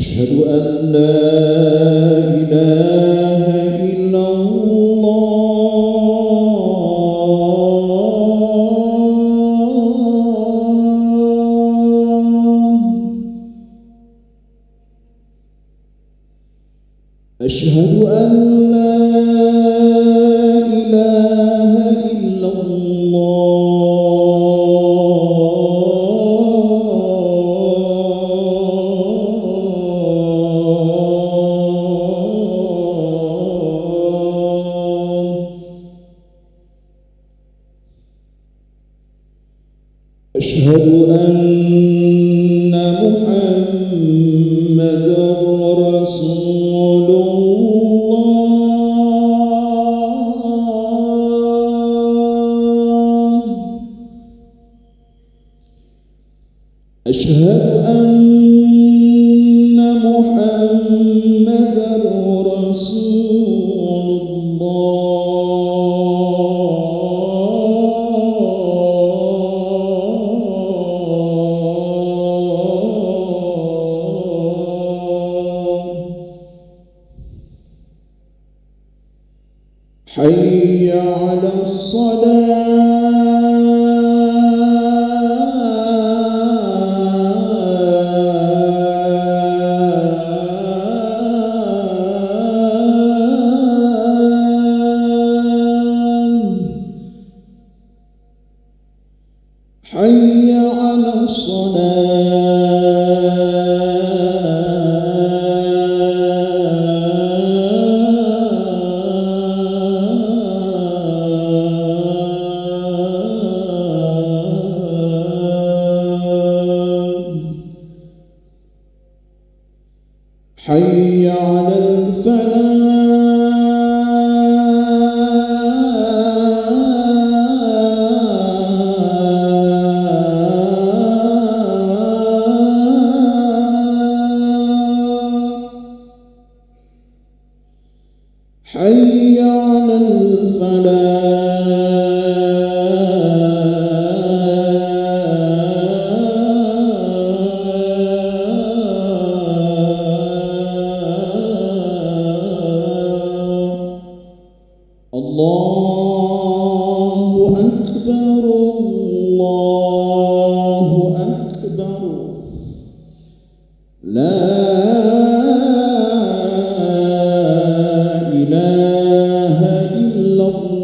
أشهد أن لا إله إلا الله. أشهد أن لا إله إلا أشهد أن محمدًا رسول الله. أشهد أن محمدًا رسول الله. حي على الصلاة. حي على حي على الفلاح. حي على الله أكبر الله أكبر. لا إله إلا الله.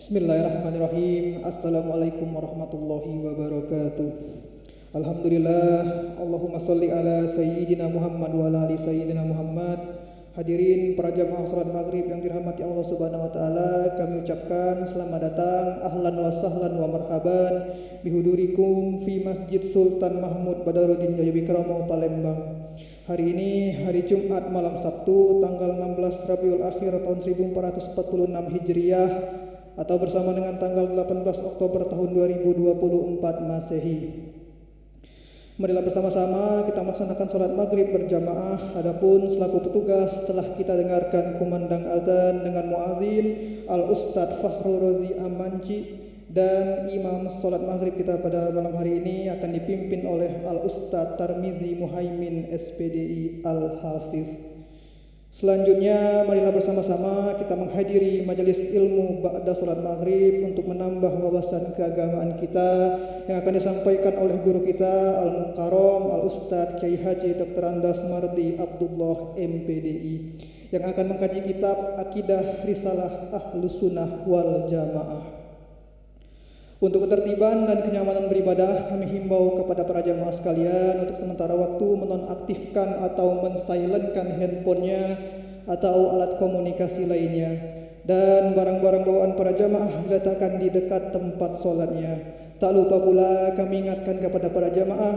Bismillahirrahmanirrahim. Assalamualaikum warahmatullahi wabarakatuh. Alhamdulillah. Allahumma salli ala Sayyidina Muhammad wa ala ali Sayyidina Muhammad. Hadirin para jamaah salat maghrib yang dirahmati Allah Subhanahu wa taala, kami ucapkan selamat datang, ahlan wa sahlan wa marhaban bihudurikum fi Masjid Sultan Mahmud Badarudin Jaya Wikrama Palembang. Hari ini hari Jumat malam Sabtu tanggal 16 Rabiul Akhir tahun 1446 Hijriah atau bersama dengan tanggal 18 Oktober tahun 2024 Masehi. Marilah bersama-sama kita melaksanakan sholat maghrib berjamaah. Adapun selaku petugas setelah kita dengarkan kumandang azan dengan muazin Al-Ustadz Fahru Rozi Amanci, dan imam sholat maghrib kita pada malam hari ini akan dipimpin oleh Al-Ustadz Tarmizi Muhaimin SPDI Al-Hafiz. Selanjutnya marilah bersama-sama kita menghadiri majelis ilmu ba'da salat maghrib untuk menambah wawasan keagamaan kita yang akan disampaikan oleh guru kita Al-Mukarram Al-Ustadz Kiai Haji Dr. Andas Mardi Abdullah MPDI yang akan mengkaji kitab Akidah Risalah Ahlus Sunnah wal Jamaah. Untuk ketertiban dan kenyamanan beribadah, kami himbau kepada para jamaah sekalian untuk sementara waktu menonaktifkan atau mensilentkan handphonenya atau alat komunikasi lainnya, dan barang-barang bawaan para jamaah diletakkan di dekat tempat sholatnya. Tak lupa pula kami ingatkan kepada para jamaah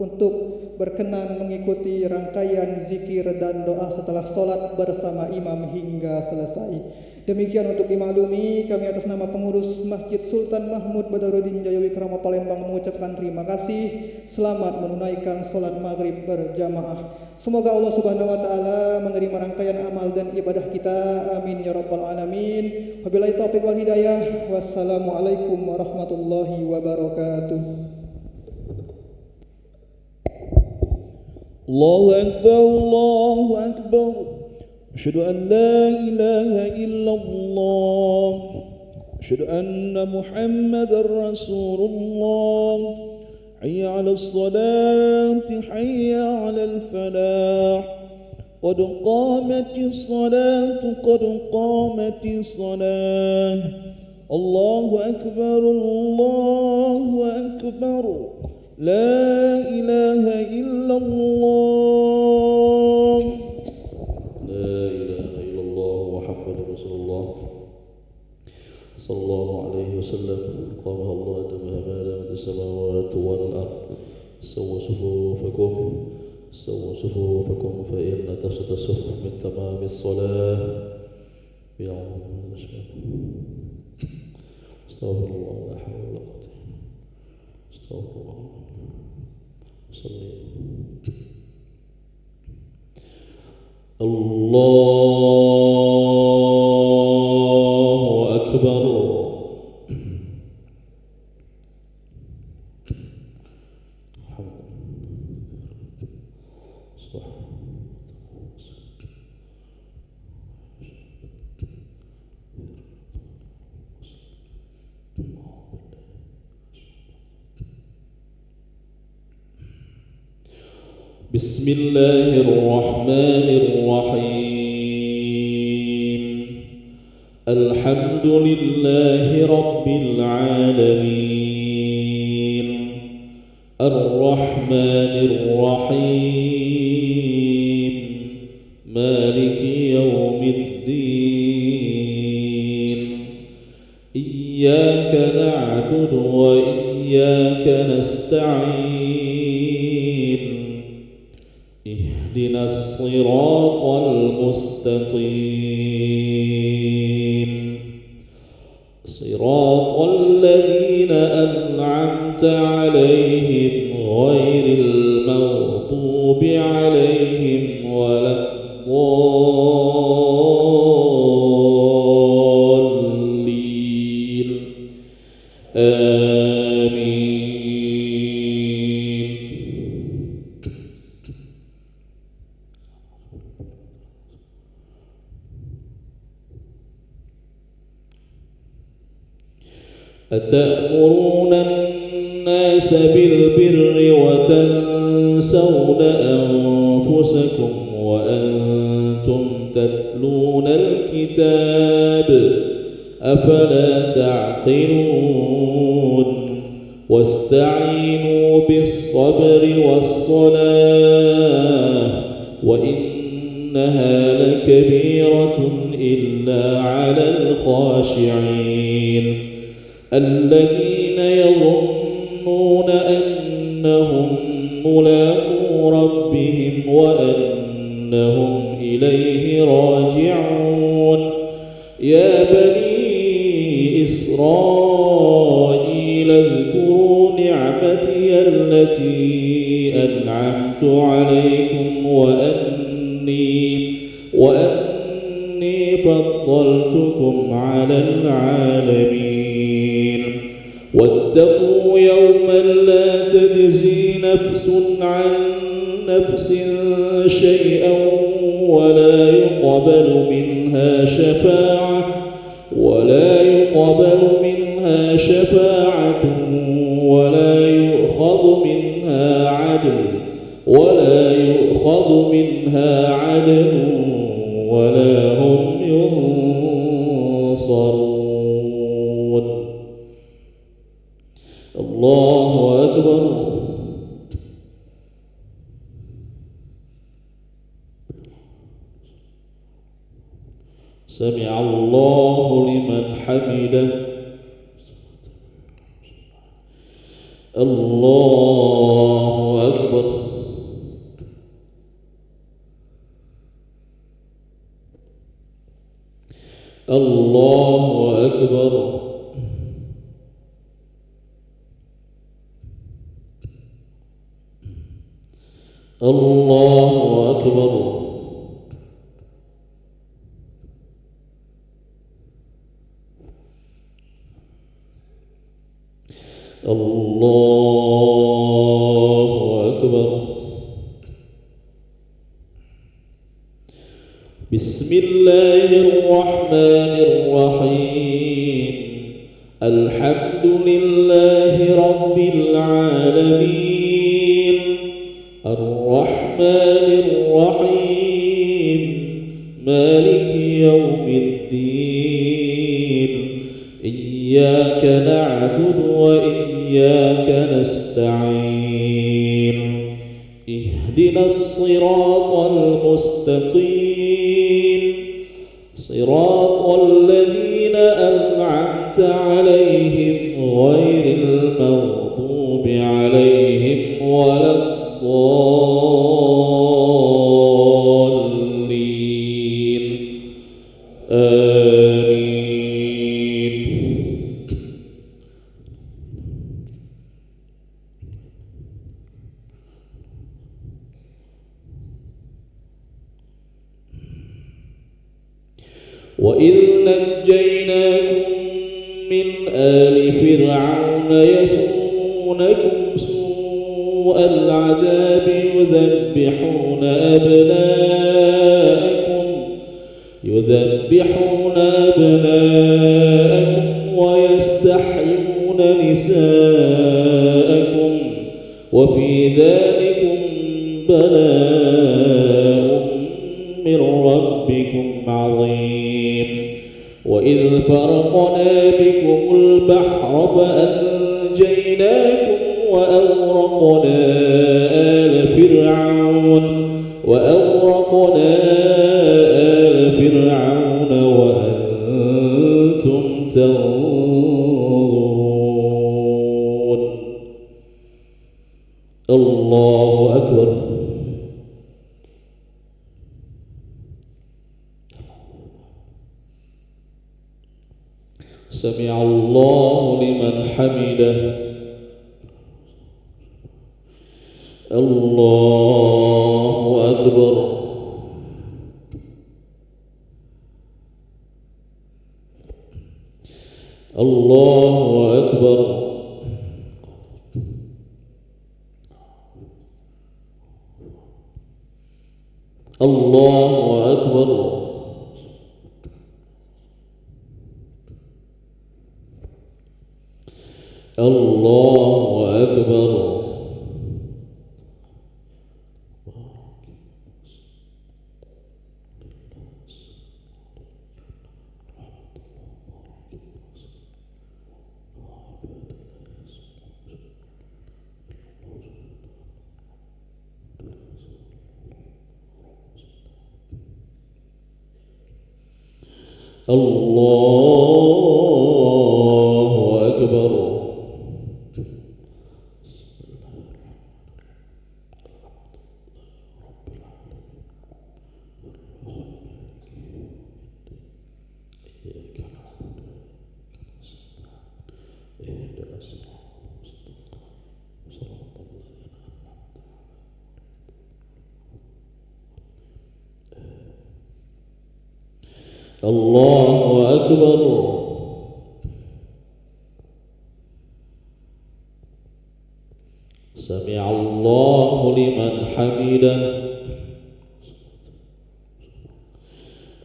untuk berkenan mengikuti rangkaian zikir dan doa setelah sholat bersama imam hingga selesai. Demikian untuk dimaklumi, kami atas nama pengurus Masjid Sultan Mahmud Badarudin Jaya Wikrama Palembang mengucapkan terima kasih. Selamat menunaikan sholat maghrib berjamaah. Semoga Allah Subhanahu wa taala menerima rangkaian amal dan ibadah kita. Amin ya rabbal alamin. Wabillahi taufiq wal hidayah. Wassalamualaikum warahmatullahi wabarakatuh. Allahu Akbar, Allahu Akbar. Asyhadu an la ilaha illallah. Asyhadu anna Muhammadar Rasulullah. Hayya 'alas salati, hayya 'alal falah. Qad qamatis salatu, qad qamatis salah. Allahu Akbar, Allahu Akbar. La ilaha illallah. La ilaha illallah Muhammadur Rasulullah sallallahu alaihi wasallam. Qala Allah ta'ala as-samawati wal ard. Sawwa sufufakum fa inna tasata as-sufuf min tamam as-salah. Ya Allah, astaghfirullah, la hawla wa la quwwata. Astaghfirullah. Allahu Akbar. Bismillahirrahmanirrahim. Alhamdulillahi rabbil alamin. Ar-Rahmanir Rahim. Maliki yawmiddin. Iyyaka na'budu wa iyyaka nasta'in. اهدنا الصراط المستقيم صراط الذين أنعمت عليهم غير المغضوب عليهم ولا الضالين. آمين. أتأمرون الناس بالبر وتنسون أنفسكم وأنتم تتلون الكتاب أفلا تعقلون واستعينوا بالصبر والصلاة وإنها لكبيرة إلا على الخاشعين الذين يظنون أنهم ملاقو ربهم وأنهم إليه راجعون يا بني إسرائيل اذكروا نعمتي التي أنعمت عليكم وأني فضلتكم على العالمين واتقوا يوما لا تجزي نفس عن نفس شيئا ولا يقبل منها شفاعة ولا يؤخذ منها عدل ولا هم ينصرون الله أكبر سمع الله لمن حمده الله أكبر الله أكبر الله أكبر الله أكبر بسم الله الرحمن الرحيم الحمد لله رب العالمين الرحمن الرحيم مالك يوم الدين إياك نعبد وإياك نستعين اهدنا الصراط المستقيم صراط الذين أنعمت عليهم غير المغضوب عليهم ولا الضالين آمين وإذ نجيناكم من آل فرعون يسومونكم سوء العذاب يذبحون أبناءكم ويستحيون نساءكم وفي ذلكم بلاء من ربكم عظيم وإذ فرقنا بكم البحر فأنجيناكم وأغرقنا آل فرعون وأنتم تنظرون الله أكبر سمع الله لمن حمده الله أكبر الله أكبر الله أكبر الله أكبر الله أكبر. الله أكبر. سمع الله لمن حمده.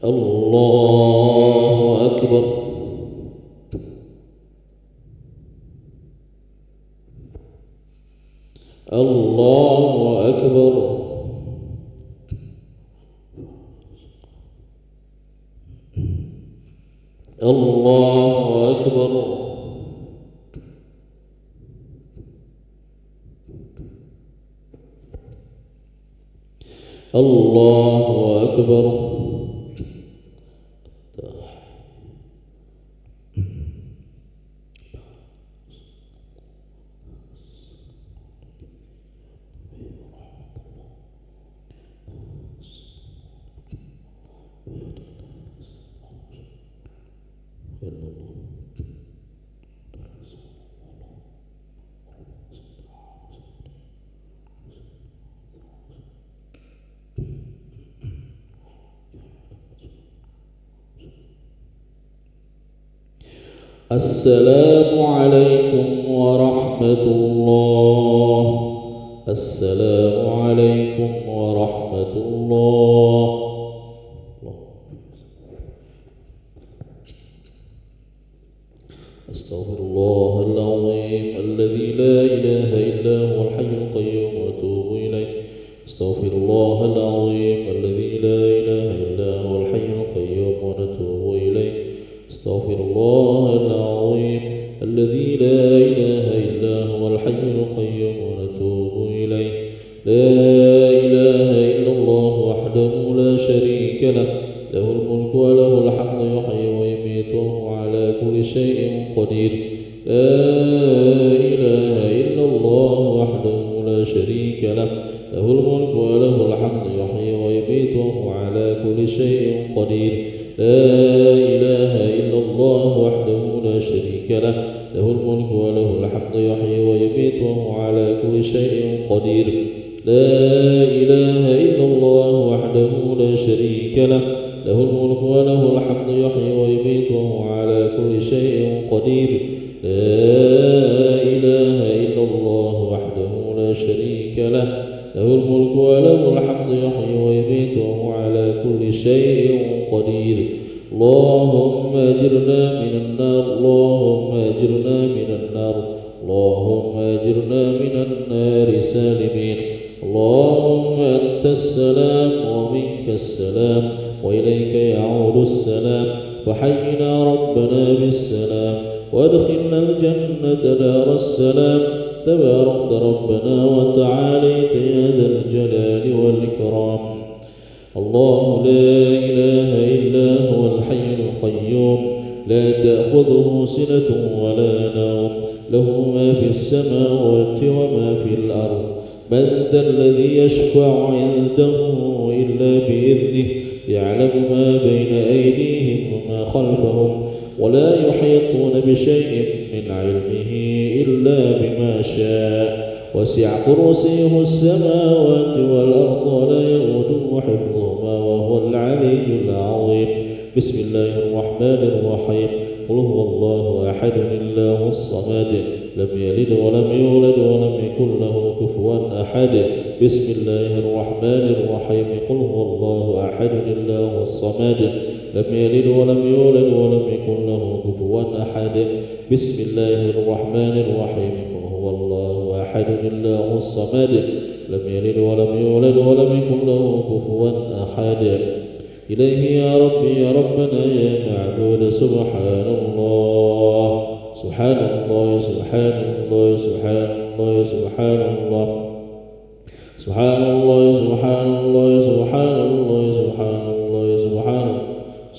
الله أكبر. الله أكبر. الله أكبر. الله أكبر. السلام عليكم ورحمة الله. السلام عليكم ورحمة الله. أستغفر الله العظيم الذي لا إله إلا هو الحي القيوم وأتوب إليه. أستغفر الله العظيم الذي لا إله إلا هو الحي القيوم ونتوب إليه. أستغفر الله العظيم الذي لا إله إلا هو الحي القيوم ونتوب إليه. لا إله إلا الله وحده لا شريك له، له الملك وله الحمد يحيي ويميت وهو على كل شيء قدير. لا إله إلا الله وحده لا شريك له، له الملك وله الحمد يحيي ويميت وهو على كل شيء قدير. لا إله إلا الله وحده لا شريك له، له الملك وله الحمد يحيي ويميت وهو على كل شيء قدير. لا إله إلا الله وحده لا شريك له، له الملك وله الحمد يحيي ويميت وهو على كل شيء قدير. لا إله إلا الله وحده لا شريك له، له الملك وله الحمد يحيي ويميت وهو على كل شيء قدير. اللهم أجرنا من النار. اللهم أجرنا من النار. اللهم أجرنا من النار سالمين. اللهم أنت السلام ومنك السلام وإليك يعود السلام. فحينا ربنا بالسلام وادخلنا الجنة دار السلام. تباركت ربنا وتعاليت يا ذا الجلال والإكرام. الله لا إله إلا هو الحي القيوم لا تأخذه سنة ولا نوم، له ما في السماوات وما في الأرض. من ذا الذي يشفع عنده إلا بإذنه، يعلم ما بين أيديهم وما خلفهم، ولا يحيطون بشيء من علمه إلا بما شاء. وسع كرسيه السماوات والأرض ولا يؤوده حفظهما وهو العلي العظيم. بسم الله الرحمن الرحيم. قل هو الله أحد الله الصمد، لم يلد ولم يولد ولم يكن له كفوا أحد. بسم الله الرحمن الرحيم. قل هو الله أحد الله الصمد، لم يلد ولم يولد ولم يكن له كفوا أحد. بسم الله الرحمن الرحيم. قل هو الله أحد الله الصمد، لم يلد ولم يولد ولم يكن له كفوا أحد. إليه يا ربي يا ربنا يا معبود. سبحان الله سبحان الله سبحان الله سبحان الله سبحان الله سبحان الله سبحان الله سبحان الله سبحان الله سبحان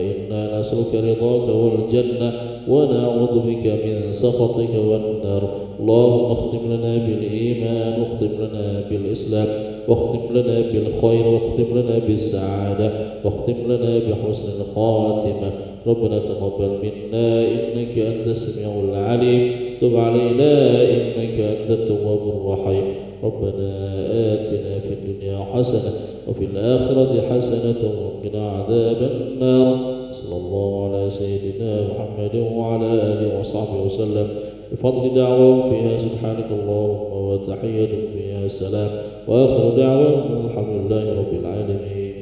إنا نسألك رضاك والجنة ونعوذ بك من سخطك والنار. اللهم اختم لنا بالإيمان، واختم لنا بالإسلام، واختم لنا بالخير، واختم لنا بالسعادة، واختم لنا بحسن الخاتمة. ربنا تقبل منا إنك أنت السميع العليم، تب علينا إنك أنت التواب الرحيم. ربنا آتنا في الدنيا حسنة وفي الآخرة حسنة وقنا عذاب النار. صلى الله على سيدنا محمد وعلى آله وصحبه وسلم. بفضل دعوة فيها سبحانك اللهم وتحية فيها السلام، وآخر دعوة الحمد لله رب العالمين.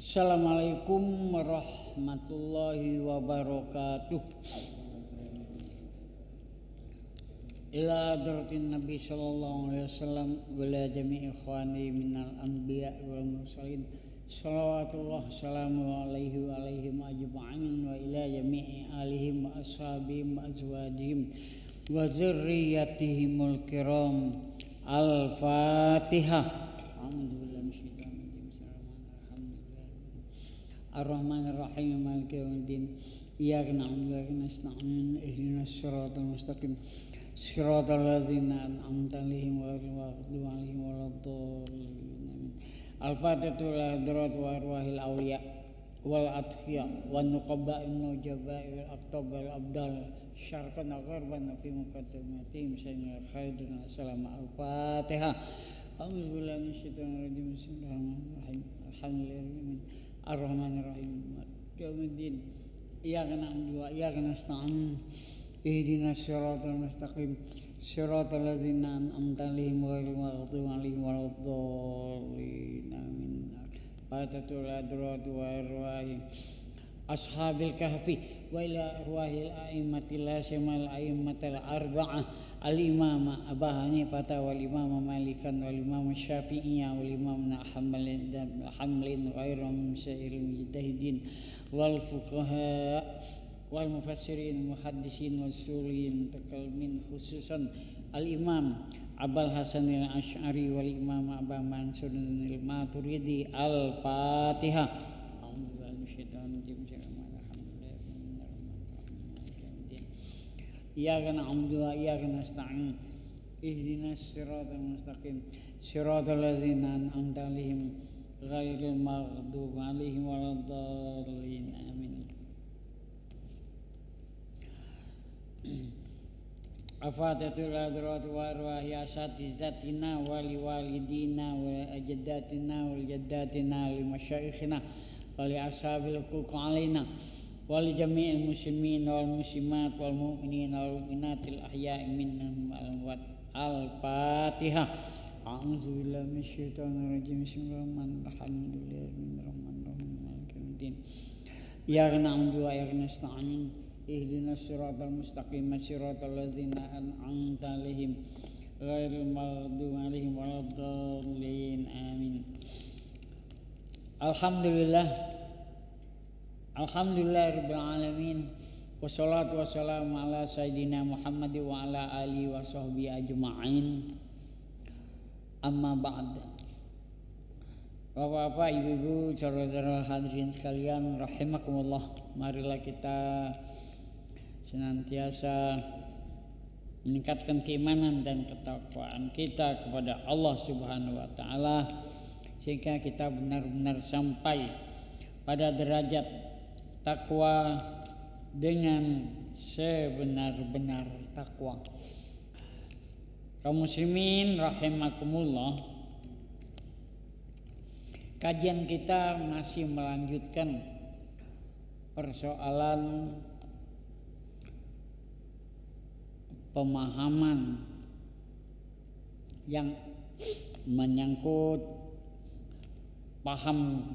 Assalamualaikum warahmatullahi wabarakatuh. Ila hadratin Nabi sallallahu alaihi wasallam wa la jami'i ikhwani minal anbiya wal mursalin. Shalawatullah salamu alaihi wa alaihim ajma'in wa ila jami'i alihim wa ashabihim wa azwajihim wa dzurriyyatihimul kiram. Al-Fatihah. A'udzubillahi minasyaitonir rajim. Ar-Rahmanir Rahim Maliki yaumiddin. Iyyaka na'budu wa iyyaka nasta'in. Ihdinas siratal mustaqim. Siratal ladzina an'amta 'alaihim ghairil maghdubi 'alaihim waladdallin. Al-Fatihatu ila hadrat wa arwahil awliya wal atqiya wan nuqaba'in nujaba'i wal aqtab wal abdal syarqan gharban fi muqaddimatihim sayyidina khairun assalamu al-Fatihah. A'udzubillahi minasyaitonir rajim. Bismillahirrahmanirrahim. Alhamdulillahirabbil arrahmanir rahim maliki yaumiddin. Iyyaka na'budu wa iyyaka nasta'in. Ihdinas siratal mustaqim. Siratal ladzina an'amta 'alaihim ghairil maghdubi 'alaihim waladdallin. Amin. Fatatul adrat wa arwahi ashabil kahfi wa ila arwahil a'immatil lazimal a'immatil arba'ah al-imam Abu Hanifah wal imam Malikan wal imam Syafi'iyah wal imam Hanbali dan hamlin ghairum sa'iril mujtahidin wal fuqaha wal mufassirin muhaddisin wasuliyin takalmin khususan al-imam Abul Hasan al-Asy'ari wal imam Abu Mansur al-Maturidi. Al-Fatihah. A'udzubillahi minasyaitonir rajim. Iyyaka na'budu wa iyyaka nasta'in. Ihdinas siratal mustaqim. Siratal ladzina an'amta 'alaihim ghairil maghdubi 'alaihim waladdallin. Amin. Afatatul hadrat wa arwahi asatizatina wa liwalidina wa ajdatina wal jaddatina li masyayikhina wa li ashabil huquq alaina wa li jami'il muslimin wal muslimat wal mu'minin wal mu'minatil ahya'i minhum wal amwat. Al-Fatihah. A'udzubillahi minasyaitonir rajim. Bismillahirrahmanirrahim. Maliki yaumiddin. Iyyaka na'budu wa iyyaka nasta'in. Ihdinas siratal mustaqim. Siratal ladzina an'amta 'alaihim ghairil maghdubi 'alaihim waladdallin. Amin. Alhamdulillahirabbil alamin. Wassalatu wassalamu ala sayyidina Muhammad wa ala alihi wa sahbihi ajma'in. Amma ba'd. Bapak-bapak, ibu-ibu, saudara-saudara hadirin sekalian rahimakumullah. Marilah kita senantiasa meningkatkan keimanan dan ketakwaan kita kepada Allah Subhanahu wa taala sehingga kita benar-benar sampai pada derajat takwa dengan sebenar-benar takwa. Kaum muslimin rahimakumullah, kajian kita masih melanjutkan persoalan pemahaman yang menyangkut paham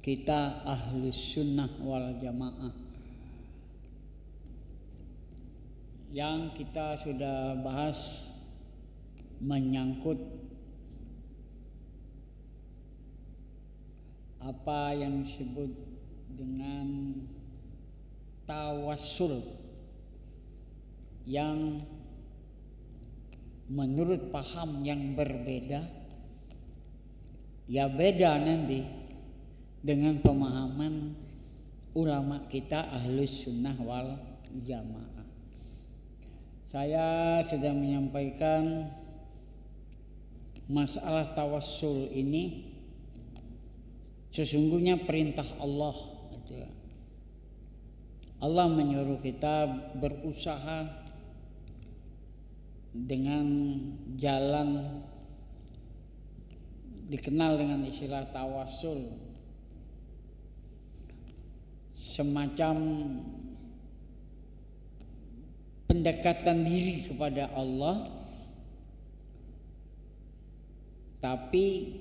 kita Ahlus Sunnah wal Jamaah yang kita sudah bahas menyangkut apa yang disebut dengan tawassul yang menurut paham yang berbeda ya beda nanti dengan pemahaman ulama kita Ahlus Sunnah wal Jamaah. Saya sudah menyampaikan masalah tawassul ini sesungguhnya perintah Allah. Allah menyuruh kita berusaha dengan jalan dikenal dengan istilah tawassul, semacam pendekatan diri kepada Allah, tapi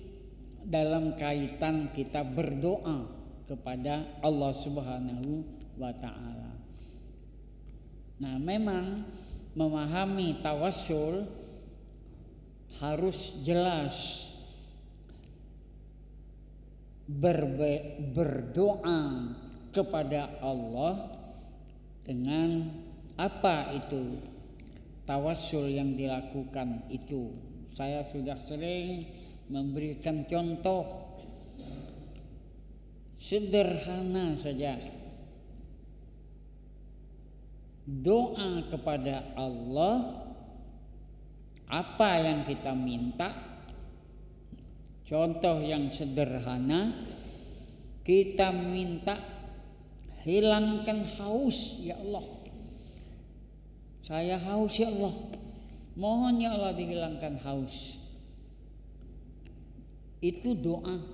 dalam kaitan kita berdoa kepada Allah Subhanahu wa taala. Nah, memang memahami tawassul harus jelas. Berdoa kepada Allah dengan apa itu tawassul yang dilakukan itu. Saya sudah sering memberikan contoh sederhana saja. Doa kepada Allah, apa yang kita minta. Contoh yang sederhana, kita minta hilangkan haus, ya Allah. Saya haus ya Allah. Mohon ya Allah dihilangkan haus. Itu doa.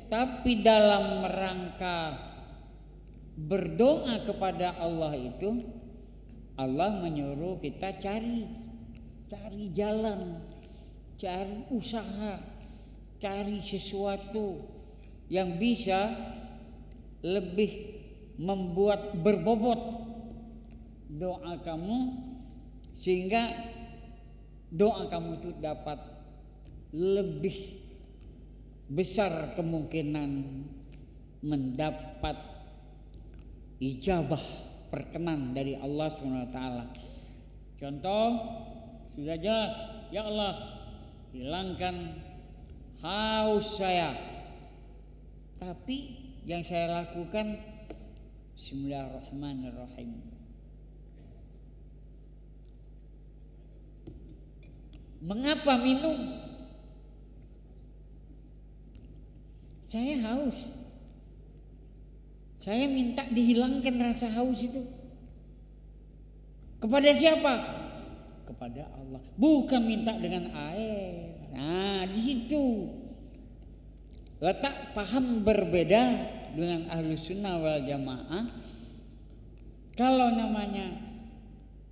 Tapi dalam rangka berdoa kepada Allah itu, Allah menyuruh kita cari jalan, cari usaha, cari sesuatu yang bisa lebih membuat berbobot doa kamu, sehingga doa kamu itu dapat lebih besar kemungkinan mendapat ijabah perkenan dari Allah SWT. Contoh sudah jelas, ya Allah hilangkan haus saya. Tapi yang saya lakukan Bismillahirrahmanirrahim. Mengapa minum? Saya haus. Saya minta dihilangkan rasa haus itu. Kepada siapa? Kepada Allah. Bukan minta dengan air. Nah, di situ letak paham berbeda dengan Ahlus Sunnah wal Jamaah. Kalau namanya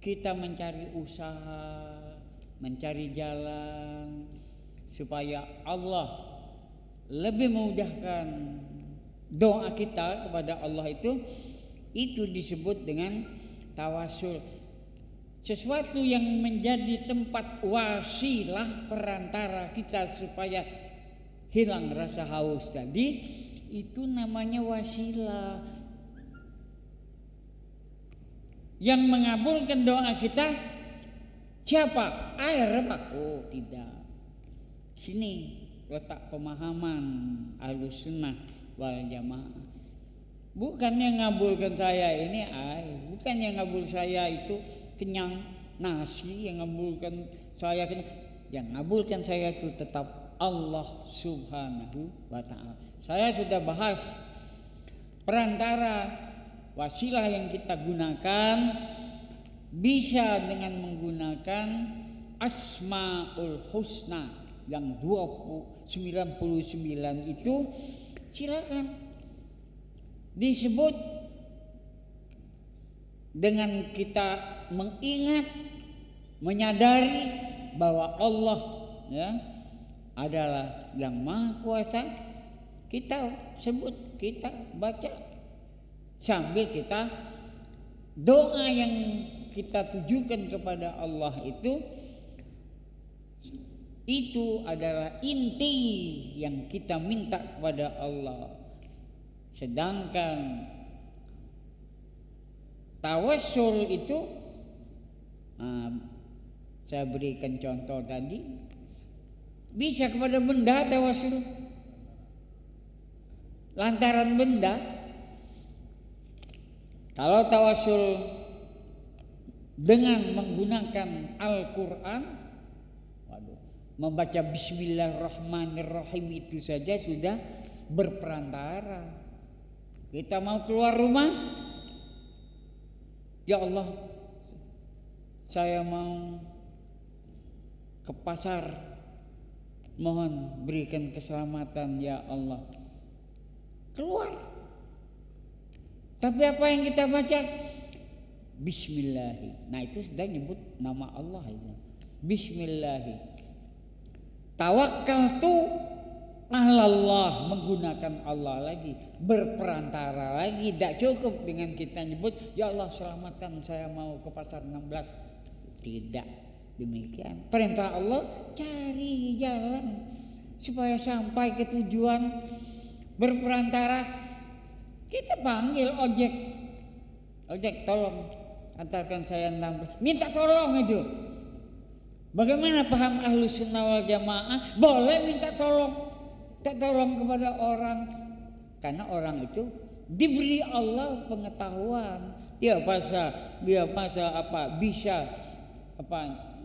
kita mencari usaha, mencari jalan supaya Allah lebih memudahkan doa kita kepada Allah, itu disebut dengan tawasul. Sesuatu yang menjadi tempat wasilah perantara kita supaya hilang rasa haus tadi, itu namanya wasilah. Yang mengabulkan doa kita siapa? Air apa? Oh tidak. Sini letak pemahaman Ahlus Sunnah wal Jamaah. Bukannya ngabulkan saya ini air, bukannya ngabul saya itu kenyang nasi, yang ngabulkan saya kenyang, yang ngabulkan saya itu tetap Allah Subhanahu wa taala. Saya sudah bahas perantara wasilah yang kita gunakan bisa dengan menggunakan Asmaul Husna yang 99 itu, silakan disebut dengan kita mengingat, menyadari bahwa Allah ya adalah yang Maha Kuasa. Kita sebut, kita baca sambil kita doa yang kita tujukan kepada Allah itu adalah inti yang kita minta kepada Allah. Sedangkan tawassul itu, saya berikan contoh tadi, bisa kepada benda tawassul. Lantaran benda, kalau tawassul dengan menggunakan Al-Quran, membaca Bismillahirrahmanirrahim itu saja sudah berperantara. Kita mau keluar rumah, ya Allah, saya mau ke pasar, mohon berikan keselamatan ya Allah. Keluar. Tapi apa yang kita baca? Bismillahi. Nah itu sudah nyebut nama Allah itu. Bismillahi. Tawakal tuh Allah, menggunakan Allah lagi, berperantara lagi. Tidak cukup dengan kita nyebut, ya Allah selamatkan saya mau ke pasar 16. Tidak demikian. Perintah Allah, cari jalan supaya sampai ke tujuan. Berperantara, kita panggil ojek tolong antarkan saya 16. Minta tolong itu. Bagaimana paham Ahlus Sunnah wal Jamaah? Boleh minta tolong. Tolong kepada orang, karena orang itu diberi Allah pengetahuan, dia bisa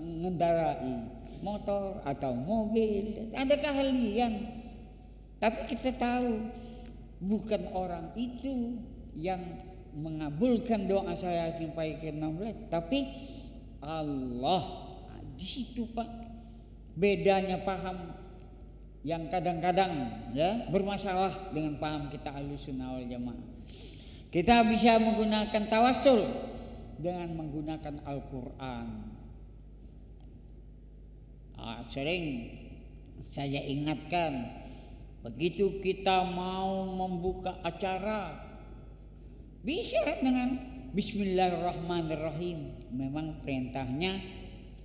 mengendarai motor atau mobil, ada keahlian. Tapi kita tahu bukan orang itu yang mengabulkan doa saya sampai ke 16, tapi Allah. Di situ Pak bedanya paham yang kadang-kadang ya bermasalah dengan paham kita Ahlus Sunnah wal Jamaah. Kita bisa menggunakan tawassul dengan menggunakan Al-Quran. Sering saya ingatkan, begitu kita mau membuka acara, bisa dengan Bismillahirrahmanirrahim. Memang perintahnya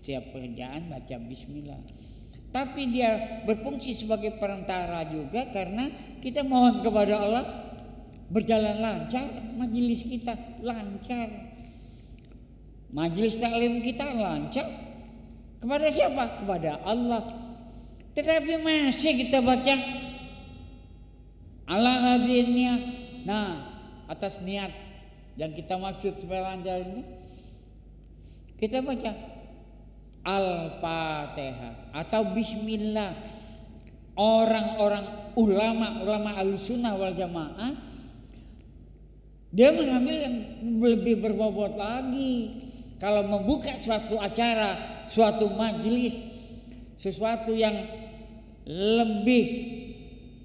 setiap pekerjaan baca Bismillah. Tapi dia berfungsi sebagai perantara juga, karena kita mohon kepada Allah berjalan lancar, majelis kita lancar, majelis taklim kita lancar. Kepada siapa? Kepada Allah. Tetapi masih kita baca ala hadinnya. Nah, atas niat yang kita maksud supaya lancar ini, kita baca Al-Fatihah atau Bismillah. Orang-orang ulama Ahlus Sunnah wal Jamaah, dia mengambil yang lebih berbobot lagi. Kalau membuka suatu acara, suatu majelis, sesuatu yang lebih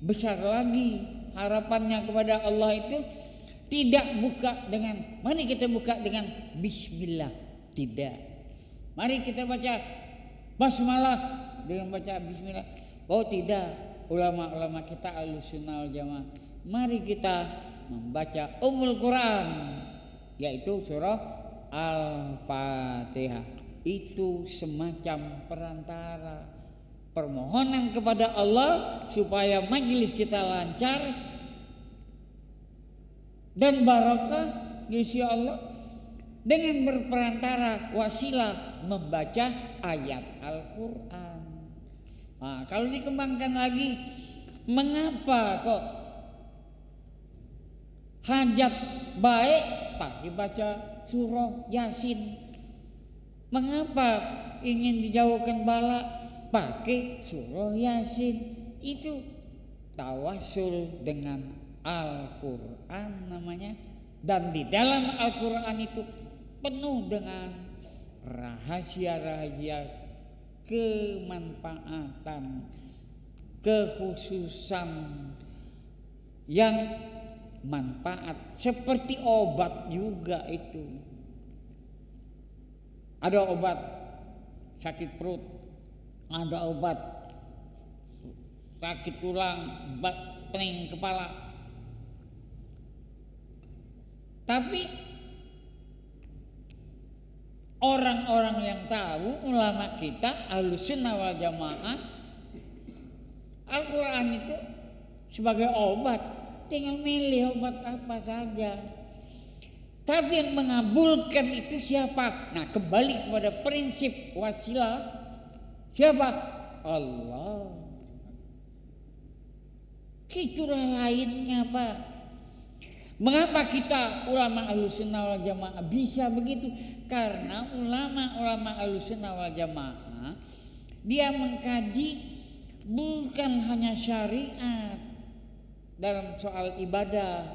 besar lagi, harapannya kepada Allah itu tidak buka dengan, mari kita buka dengan Bismillah, tidak. Mari kita baca basmalah dengan baca Bismillah. Oh tidak, ulama-ulama kita Ahlus Sunnah wal Jamaah, mari kita membaca Ummul Quran, yaitu surah Al-Fatihah. Itu semacam perantara, permohonan kepada Allah supaya majelis kita lancar dan barakah insya Allah, dengan berperantara wasilah membaca ayat Al-Quran. Nah, kalau dikembangkan lagi, mengapa kok hajat baik pakai baca surah Yasin? Mengapa ingin dijauhkan bala pakai surah Yasin? Itu tawassul dengan Al-Quran namanya. Dan di dalam Al-Quran itu penuh dengan rahasia-rahasia, kemanfaatan, kekhususan yang manfaat, seperti obat juga itu. Ada obat sakit perut, ada obat sakit tulang, pening kepala. Tapi orang-orang yang tahu, ulama kita Ahlus Sunnah wal Jamaah, Al-Quran itu sebagai obat, tinggal milih obat apa saja. Tapi yang mengabulkan itu siapa? Nah, kembali kepada prinsip wasilah, siapa? Allah. Itulah lainnya Pak. Mengapa kita ulama Ahlus Sunnah wal Jamaah bisa begitu? Karena ulama Ahlus Sunnah wal Jamaah dia mengkaji bukan hanya syariat dalam soal ibadah,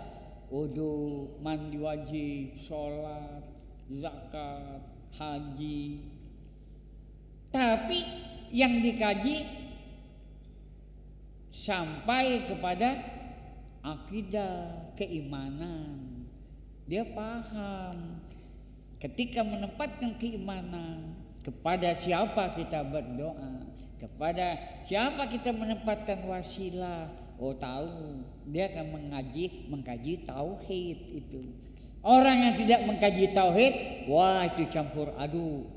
wudu, mandi wajib, sholat, zakat, haji, tapi yang dikaji sampai kepada akidah, keimanan. Dia paham ketika menempatkan keimanan, kepada siapa kita berdoa, Kepada siapa kita menempatkan wasilah? Oh tahu, dia akan mengkaji tauhid itu. Orang yang tidak mengkaji tauhid, wah itu campur aduk.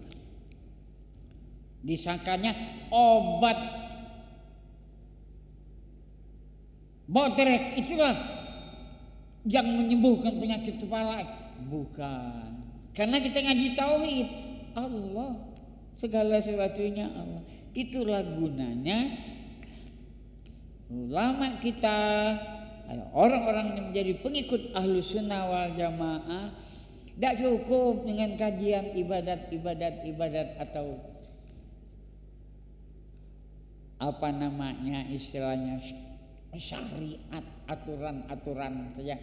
Disangkanya obat botrek itulah yang menyembuhkan penyakit kepala. Bukan. Karena kita ngaji tauhid, Allah segala sesuatunya Allah. Itulah gunanya ulama kita, orang-orang yang menjadi pengikut Ahlus Sunnah wal Jamaah, tidak cukup dengan kajian ibadat atau apa namanya istilahnya syariat, aturan-aturan saja,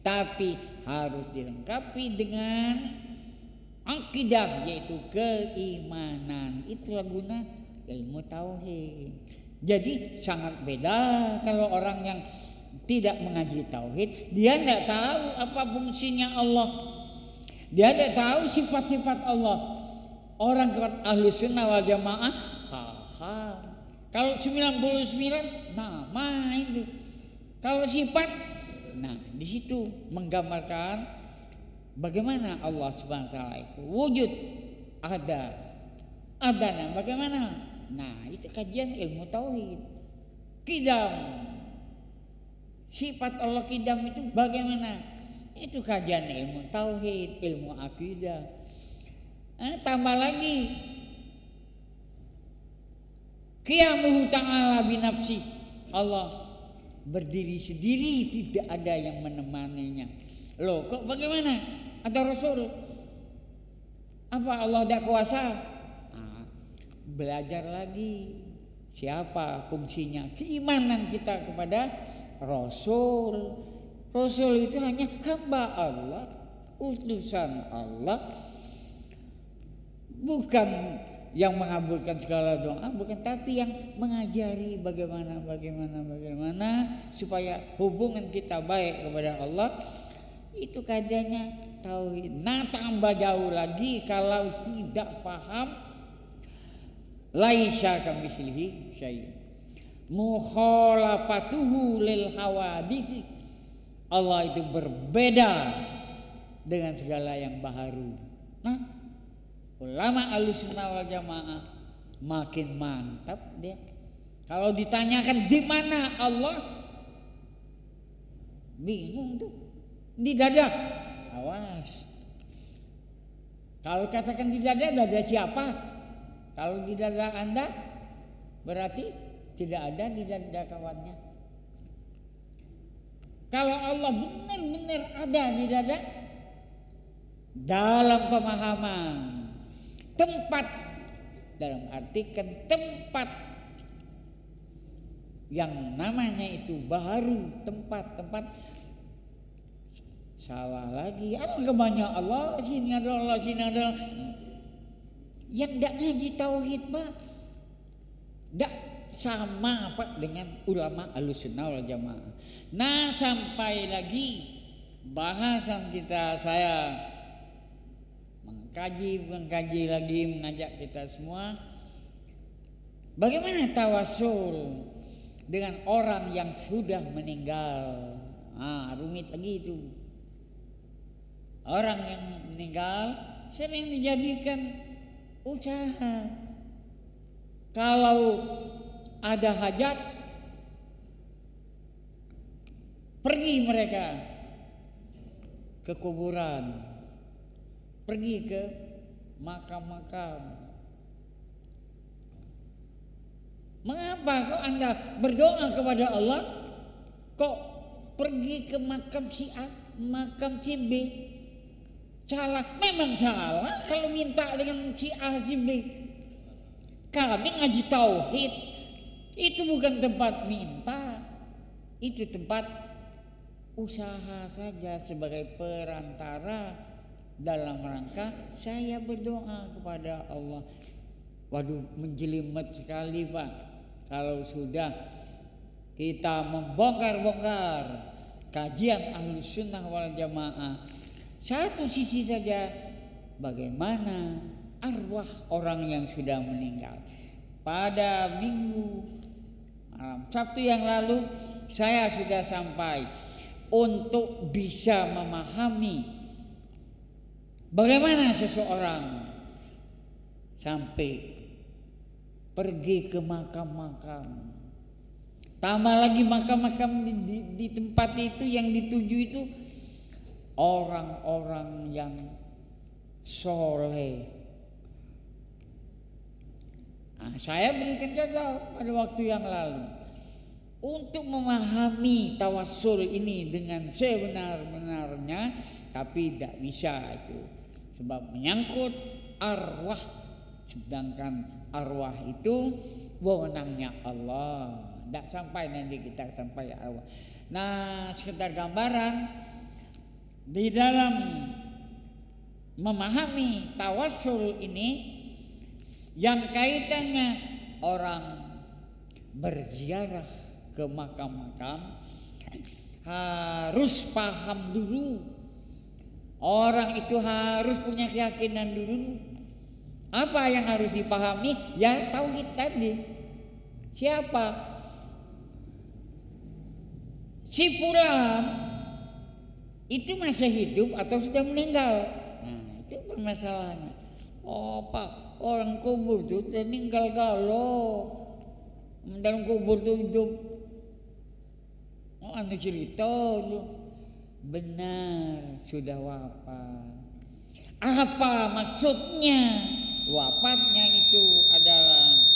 tapi harus dilengkapi dengan akidah, yaitu keimanan. Itulah guna ilmu tauhid. Jadi sangat beda kalau orang yang tidak mengaji tauhid, dia tidak tahu apa fungsinya Allah, dia tidak tahu sifat-sifat Allah. Orang Ahlus Sunnah wal Jamaah paham. Kalau 99 nama itu, kalau sifat, nah di situ menggambarkan bagaimana Allah Subhanahu wa taala itu wujud, ada nah bagaimana? Nah, itu kajian ilmu tauhid. Qidam. Sifat Allah qidam itu bagaimana? Itu kajian ilmu tauhid, ilmu akidah. Tambah lagi qiyamuhu ta'ala binafsi. Allah berdiri sendiri, tidak ada yang menemaninya. Loh, kok bagaimana? Ada Rasul. Apa Allah ada kuasa? Nah, belajar lagi. Siapa fungsinya? Keimanan kita kepada Rasul. Rasul itu hanya hamba Allah, utusan Allah. Bukan yang mengabulkan segala doa, bukan, tapi yang mengajari bagaimana supaya hubungan kita baik kepada Allah. Itu kajiannya tauhid. Nah, tambah jauh lagi kalau tidak paham laisa kamitslihi syai', mukhalafatuhu lil hawadits. Allah itu berbeda dengan segala yang baharu. Nah, ulama Ahlus Sunnah wal Jamaah makin mantap dia. Kalau ditanyakan di mana Allah, bingung tuh. Di dada, awas. Kalau katakan di dada siapa? Kalau di dada Anda, berarti tidak ada di dada kawannya. Kalau Allah benar-benar ada di dada, dalam pemahaman tempat, dalam artikan tempat yang namanya itu baharu, tempat salah lagi. Ada banyak Allah, sini ada Allah, sini ada. Yang tidak ngaji tauhid, Pak, tidak sama Pak dengan ulama Ahlus Sunnah wal Jamaah. Nah, sampai lagi bahasan kita, saya mengkaji lagi, mengajak kita semua bagaimana tawasul dengan orang yang sudah meninggal. Rumit lagi itu. Orang yang meninggal sering dijadikan usaha. Kalau ada hajat, pergi mereka ke kuburan, pergi ke makam-makam. Mengapa kok Anda berdoa kepada Allah, kok pergi ke makam si A, makam si B? Salah, memang salah kalau minta dengan si A si B. Kami ngaji tauhid, itu bukan tempat minta, itu tempat usaha saja sebagai perantara dalam rangka saya berdoa kepada Allah. Waduh, menjelimet sekali Pak kalau sudah kita membongkar-bongkar kajian Ahlus Sunnah wal Jamaah. Satu sisi saja, bagaimana arwah orang yang sudah meninggal. pada minggu malam Sabtu yang lalu saya sudah sampai untuk bisa memahami bagaimana seseorang sampai pergi ke makam-makam. Tambah lagi makam-makam di tempat itu yang dituju itu orang-orang yang soleh. Nah, saya berikan contoh pada waktu yang lalu untuk memahami tawassul ini dengan sebenar-benarnya, tapi tidak bisa itu sebab menyangkut arwah, sedangkan arwah itu wewenangnya Allah. Tidak sampai nanti kita sampai arwah. Nah, sekedar gambaran di dalam memahami tawassul ini yang kaitannya orang berziarah ke makam-makam harus paham dulu. Orang itu harus punya keyakinan dulu. Apa yang harus dipahami? Ya tauhid tadi. Siapa? Si fulan itu masih hidup atau sudah meninggal? Nah, itu permasalahannya. Oh Pak, orang kubur itu sudah meninggal galau. Dalam kubur itu hidup. Oh, anu cerita itu. Benar, sudah wafat. Apa maksudnya? Wafatnya itu adalah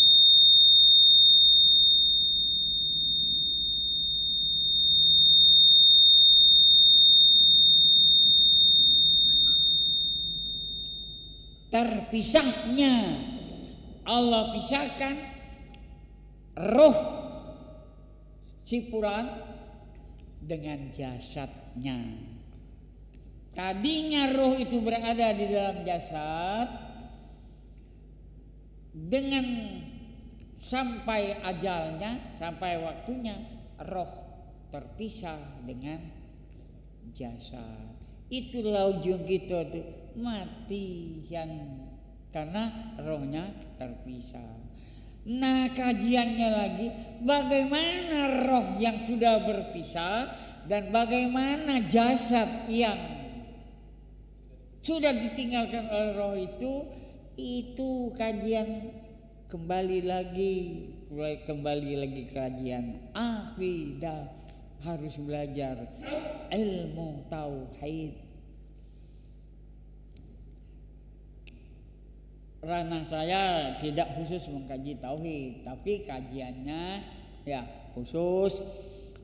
terpisahnya. Allah pisahkan roh si fulan dengan jasadnya. Tadinya roh itu berada di dalam jasad, dengan sampai ajalnya, sampai waktunya roh terpisah dengan jasad. Itulah ujung kita tuh mati yang karena rohnya terpisah. Nah, kajiannya lagi bagaimana roh yang sudah berpisah dan bagaimana jasad yang sudah ditinggalkan oleh roh itu kajian kembali lagi kajian akidah, harus belajar ilmu tauhid. Ranah saya tidak khusus mengkaji tauhid, tapi kajiannya ya khusus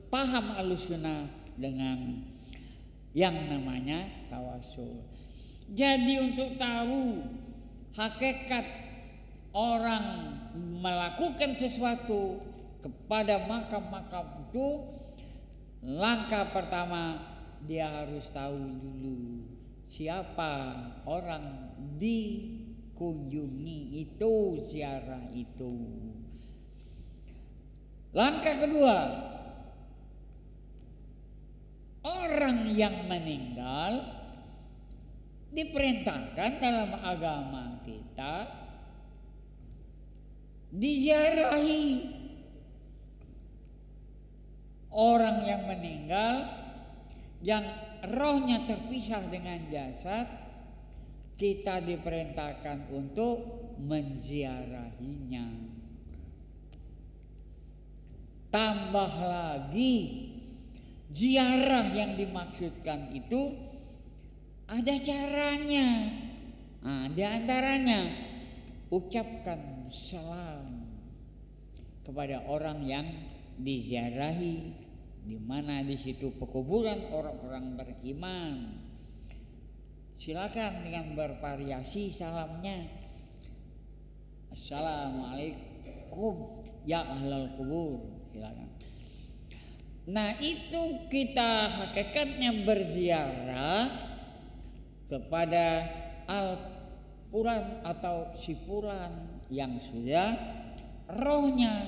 paham Ahlussunnah dengan yang namanya tawassul. Jadi untuk tahu hakikat orang melakukan sesuatu kepada makam-makam itu, langkah pertama dia harus tahu dulu siapa orang dikunjungi itu, ziarah itu. Langkah kedua, orang yang meninggal diperintahkan dalam agama kita diziarahi. Orang yang meninggal yang rohnya terpisah dengan jasad, kita diperintahkan untuk menziarahinya. Tambah lagi, ziarah yang dimaksudkan itu ada caranya. Nah, di antaranya ucapkan salam kepada orang yang diziarahi, di mana di situ pekuburan orang-orang beriman. Silakan dengan bervariasi salamnya. Assalamualaikum ya ahlal kubur, silakan. Nah, itu kita hakikatnya berziarah kepada al-fulan atau si fulan yang sudah rohnya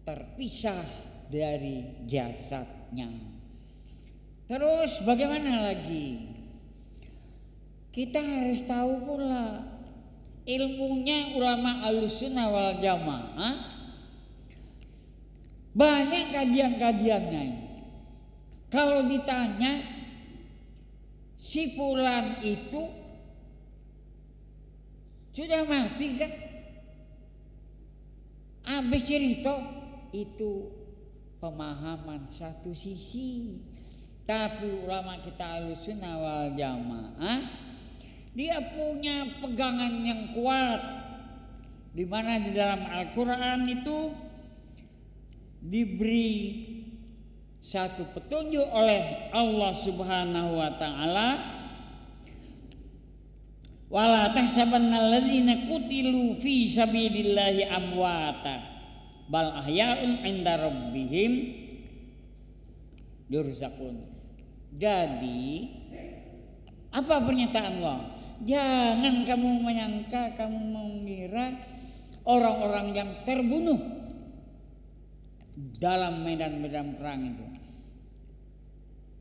terpisah dari jasadnya. Terus bagaimana lagi? Kita harus tahu pula ilmunya ulama Ahlussunnah wal Jamaah, banyak kajian-kajiannya. Kalau ditanya si fulan itu sudah mati kan? Habis cerita itu pemahaman satu sisi. Tapi ulama kita Ahlussunnah wal Jamaah, dia punya pegangan yang kuat, di mana di dalam Al-Quran itu diberi satu petunjuk oleh Allah Subhanahu wa taala, wala tahsabanna alladzina qutilu fi sabilillahi amwata bal ahya'un 'inda rabbihim yurzaqun. Jadi apa pernyataan Allah? Jangan kamu menyangka, kamu mengira orang-orang yang terbunuh dalam medan-medan perang itu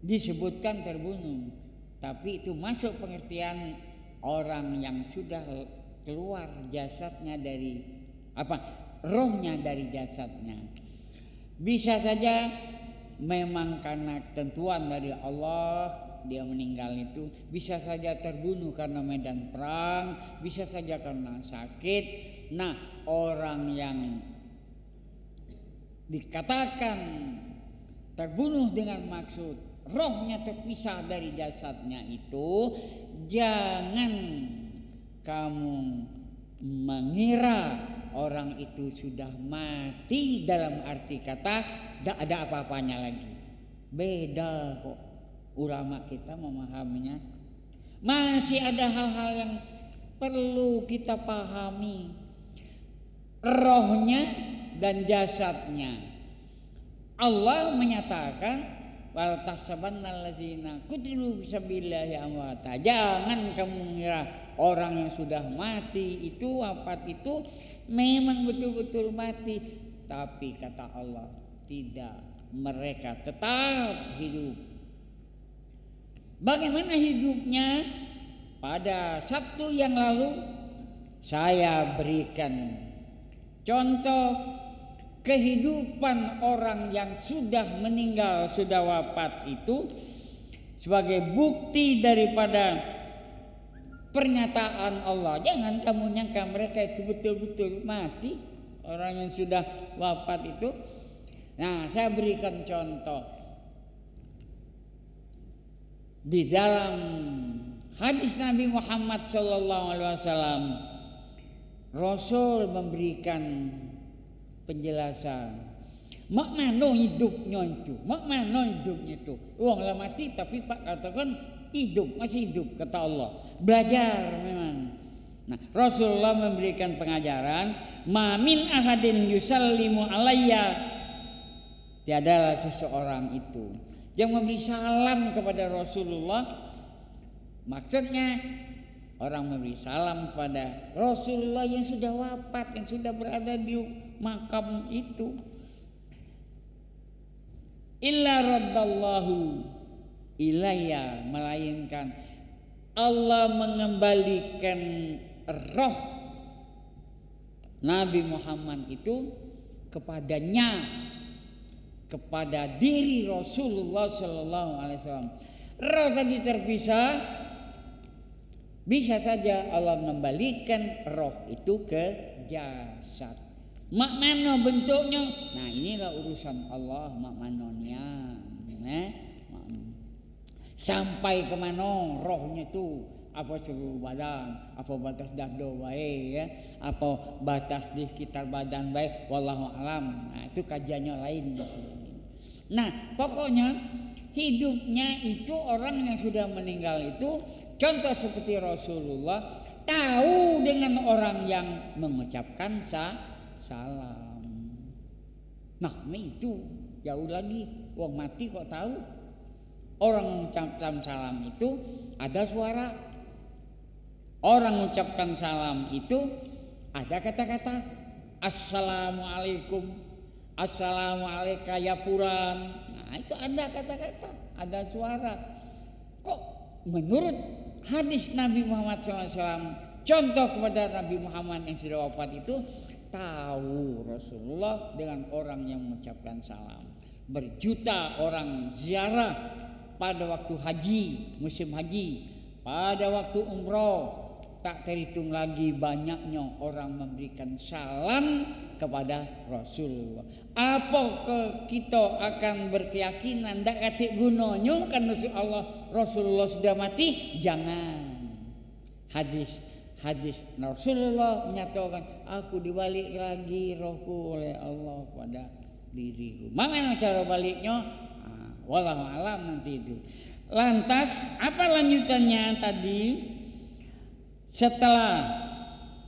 disebutkan terbunuh, tapi itu masuk pengertian orang yang sudah keluar jasadnya dari rohnya dari jasadnya. Bisa saja memang karena ketentuan dari Allah dia meninggal itu, bisa saja terbunuh karena medan perang, bisa saja karena sakit. Nah, orang yang dikatakan terbunuh dengan maksud rohnya terpisah dari jasadnya itu, jangan kamu mengira orang itu sudah mati dalam arti kata tidak ada apa-apanya lagi. Beda kok ulama kita memahaminya. Masih ada hal-hal yang perlu kita pahami. Rohnya dan jasadnya. Allah menyatakan wal tahsabannal ladzina qutilu fisabilillahi amwata. Jangan kamu mengira orang yang sudah mati itu, wafat itu memang betul-betul mati, tapi kata Allah tidak, mereka tetap hidup. Bagaimana hidupnya? Pada Sabtu yang lalu saya berikan contoh kehidupan orang yang sudah meninggal, sudah wafat itu sebagai bukti daripada pernyataan Allah. Jangan kamu nyangka mereka itu betul-betul mati, orang yang sudah wafat itu. Nah, saya berikan contoh di dalam hadis Nabi Muhammad SAW. Rasul memberikan penjelasan makna hidupnya itu. Uang lah mati tapi Pak katakan hidup, masih hidup kata Allah. Belajar memang. Nah, Rasulullah memberikan pengajaran, ma min ahadin yusallimu alayya. Tiadalah seseorang itu yang memberi salam kepada Rasulullah. Maksudnya orang memberi salam kepada Rasulullah yang sudah wafat, yang sudah berada di makam itu, illa raddallahu ilayya, melainkan Allah mengembalikan roh Nabi Muhammad itu kepadanya, kepada diri Rasulullah Sallallahu Alaihi Wasallam. Roh tadi terpisah, bisa saja Allah mengembalikan roh itu ke jasad. Makmano bentuknya, nah inilah urusan Allah makmanonya. Sampai kemana rohnya itu? Apa seluruh badan, apa batas dada baik ya, apa batas di sekitar badan baik, wallahu alam. Nah, itu kajiannya lain. Nah, pokoknya hidupnya itu orang yang sudah meninggal itu, contoh seperti Rasulullah tahu dengan orang yang mengucapkan salam. Nah, itu jauh lagi, wong mati kok tahu. Orang mengucapkan salam itu ada suara. Orang mengucapkan salam itu ada kata-kata assalamualaikum, assalamualaikum ya fulan. Nah, itu ada kata-kata, ada suara. Kok menurut hadis Nabi Muhammad SAW contoh kepada Nabi Muhammad yang sudah wafat itu, tahu Rasulullah dengan orang yang mengucapkan salam. Berjuta orang ziarah pada waktu haji, musim haji, pada waktu umroh, tak terhitung lagi banyaknya orang memberikan salam kepada Rasulullah. Apakah kita akan berkeyakinan tak katik gunanya kan Rasulullah sudah mati? Jangan. Hadis Rasulullah menyatakan, aku dibalik lagi rohku oleh Allah pada diriku. Mana cara baliknya? Wallahu alam nanti itu. Lantas apa lanjutannya tadi? Setelah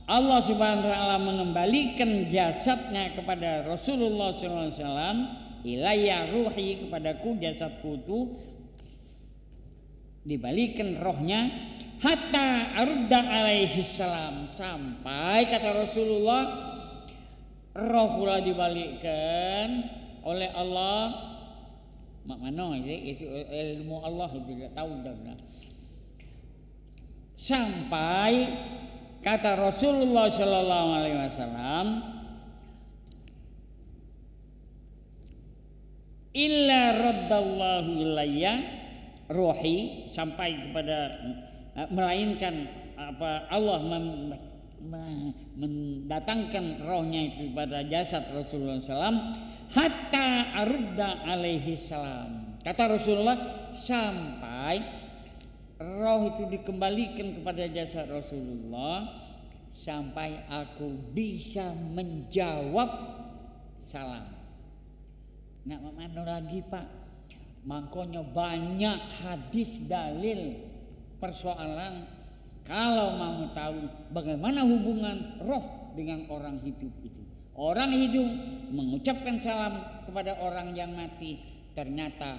Allah Subhanahu wa taala mengembalikan jasadnya kepada Rasulullah sallallahu alaihi wasallam, ilayya ruhi, kepadaku jasadku itu dibalikan rohnya, hatta arudda alaihi salam, sampai kata Rasulullah rohula dibalikkan oleh Allah. Mak mana itu ilmu Allah itu tidak tahu dah. Sampai kata Rasulullah sallallahu alaihi wasallam, illa raddallahu ilayya ruhi, sampai kepada melainkan Allah mendatangkan rohnya itu pada jasad Rasulullah SAW, hatta arudda alaihi salam. Kata Rasulullah, sampai roh itu dikembalikan kepada jasad Rasulullah, sampai aku bisa menjawab salam. Nak mana lagi Pak? Makanya banyak hadis dalil persoalan kalau mau tahu bagaimana hubungan roh dengan orang hidup itu. Orang hidup mengucapkan salam kepada orang yang mati, ternyata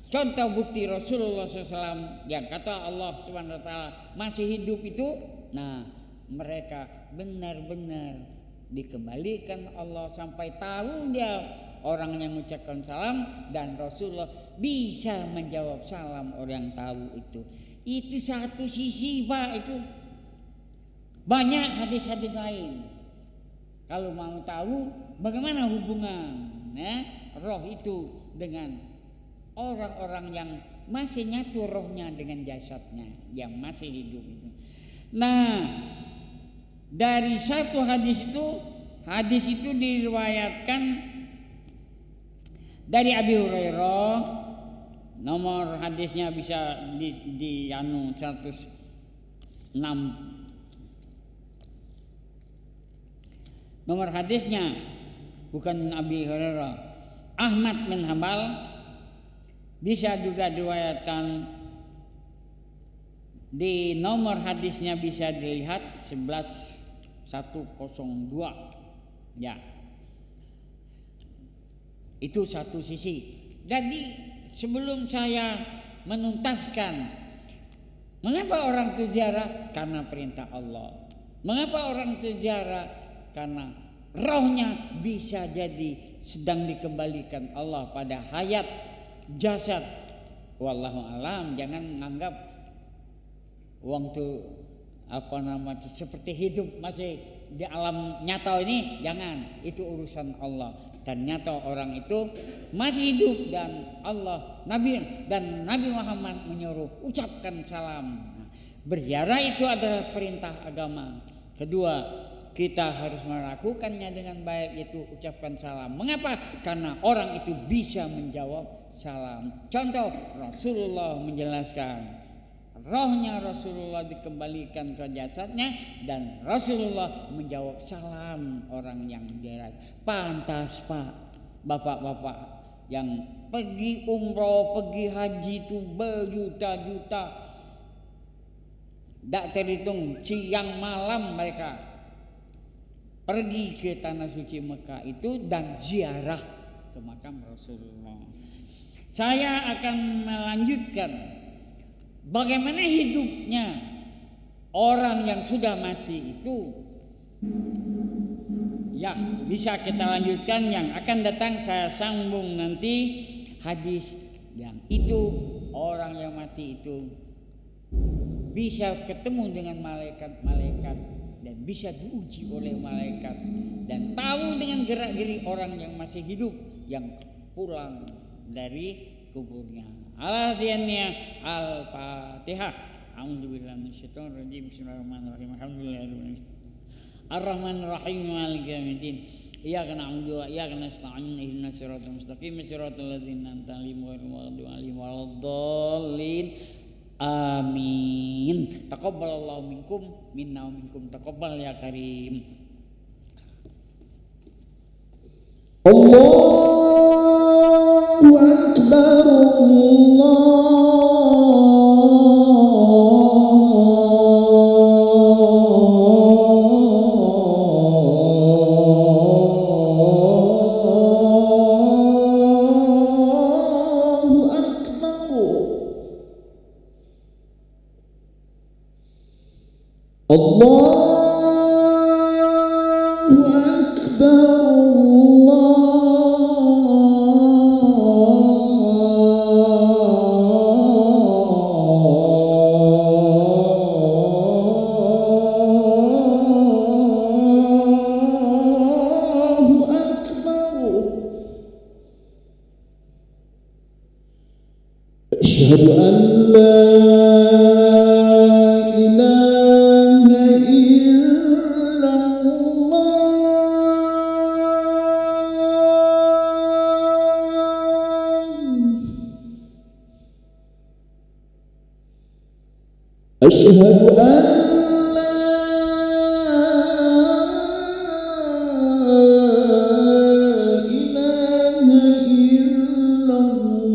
contoh bukti Rasulullah SAW yang kata Allah Subhanahu wa taala masih hidup itu, nah mereka benar-benar dikembalikan Allah sampai tahu dia orang yang mengucapkan salam, dan Rasulullah bisa menjawab salam orang tahu itu. Itu satu sisi Pak, itu banyak hadis-hadis lain. Kalau mau tahu bagaimana hubungan roh itu dengan orang-orang yang masih nyatu rohnya dengan jasadnya yang masih hidup itu. Nah, dari satu hadis itu diriwayatkan dari Abi Hurairah, nomor hadisnya bisa di 106. Nomor hadisnya bukan Abi Hurairah, Ahmad bin Hanbal, bisa juga diriwayatkan di nomor hadisnya bisa dilihat 11102 ya. Itu satu sisi. Jadi sebelum saya menuntaskan mengapa orang itu ziarah, karena perintah Allah. Mengapa orang itu ziarah? Karena rohnya bisa jadi sedang dikembalikan Allah pada hayat jasad. Wallahu alam, jangan menganggap uang itu seperti hidup masih di alam nyata ini, jangan, itu urusan Allah. Ternyata orang itu masih hidup dan Nabi Muhammad menyuruh ucapkan salam. Berziarah itu adalah perintah agama. Kedua, kita harus melakukannya dengan baik, yaitu ucapkan salam. Mengapa? Karena orang itu bisa menjawab salam. Contoh, Rasulullah menjelaskan rohnya Rasulullah dikembalikan ke jasadnya, dan Rasulullah menjawab salam orang yang dirawat. Pantas Pak, bapak-bapak yang pergi umroh, pergi haji itu berjuta-juta, tidak terhitung siang malam mereka pergi ke tanah suci Mekah itu dan ziarah ke makam Rasulullah. Saya akan melanjutkan bagaimana hidupnya orang yang sudah mati itu. Ya, bisa kita lanjutkan yang akan datang, saya sambung nanti hadis yang itu orang yang mati itu bisa ketemu dengan malaikat-malaikat dan bisa diuji oleh malaikat dan tahu dengan gerak-gerik orang yang masih hidup yang pulang dari kuburnya. Al-Fatihah. Al-Fatihah. A'udzubillahi minasyaitonir rajim. Bismillahirrahmanirrahim. Alhamdulillahirabbil Ar-Rahmanir-Rahim. Maliki yaumiddin. Iyyaka na'budu wa iyyaka nasta'in. Ihdinas siratal mustaqim. Siratal ladzina an'amta 'alaihim ghairil maghdubi 'alaihim waladdallin. Amin. Taqabbalallahu minkum minna wa minkum taqabbal ya karim. Allahu Akbar. Allahu Akbar. Allahu Akbar. Allahu Akbar. Asyhadu an la أشهد أن لا إله إلا الله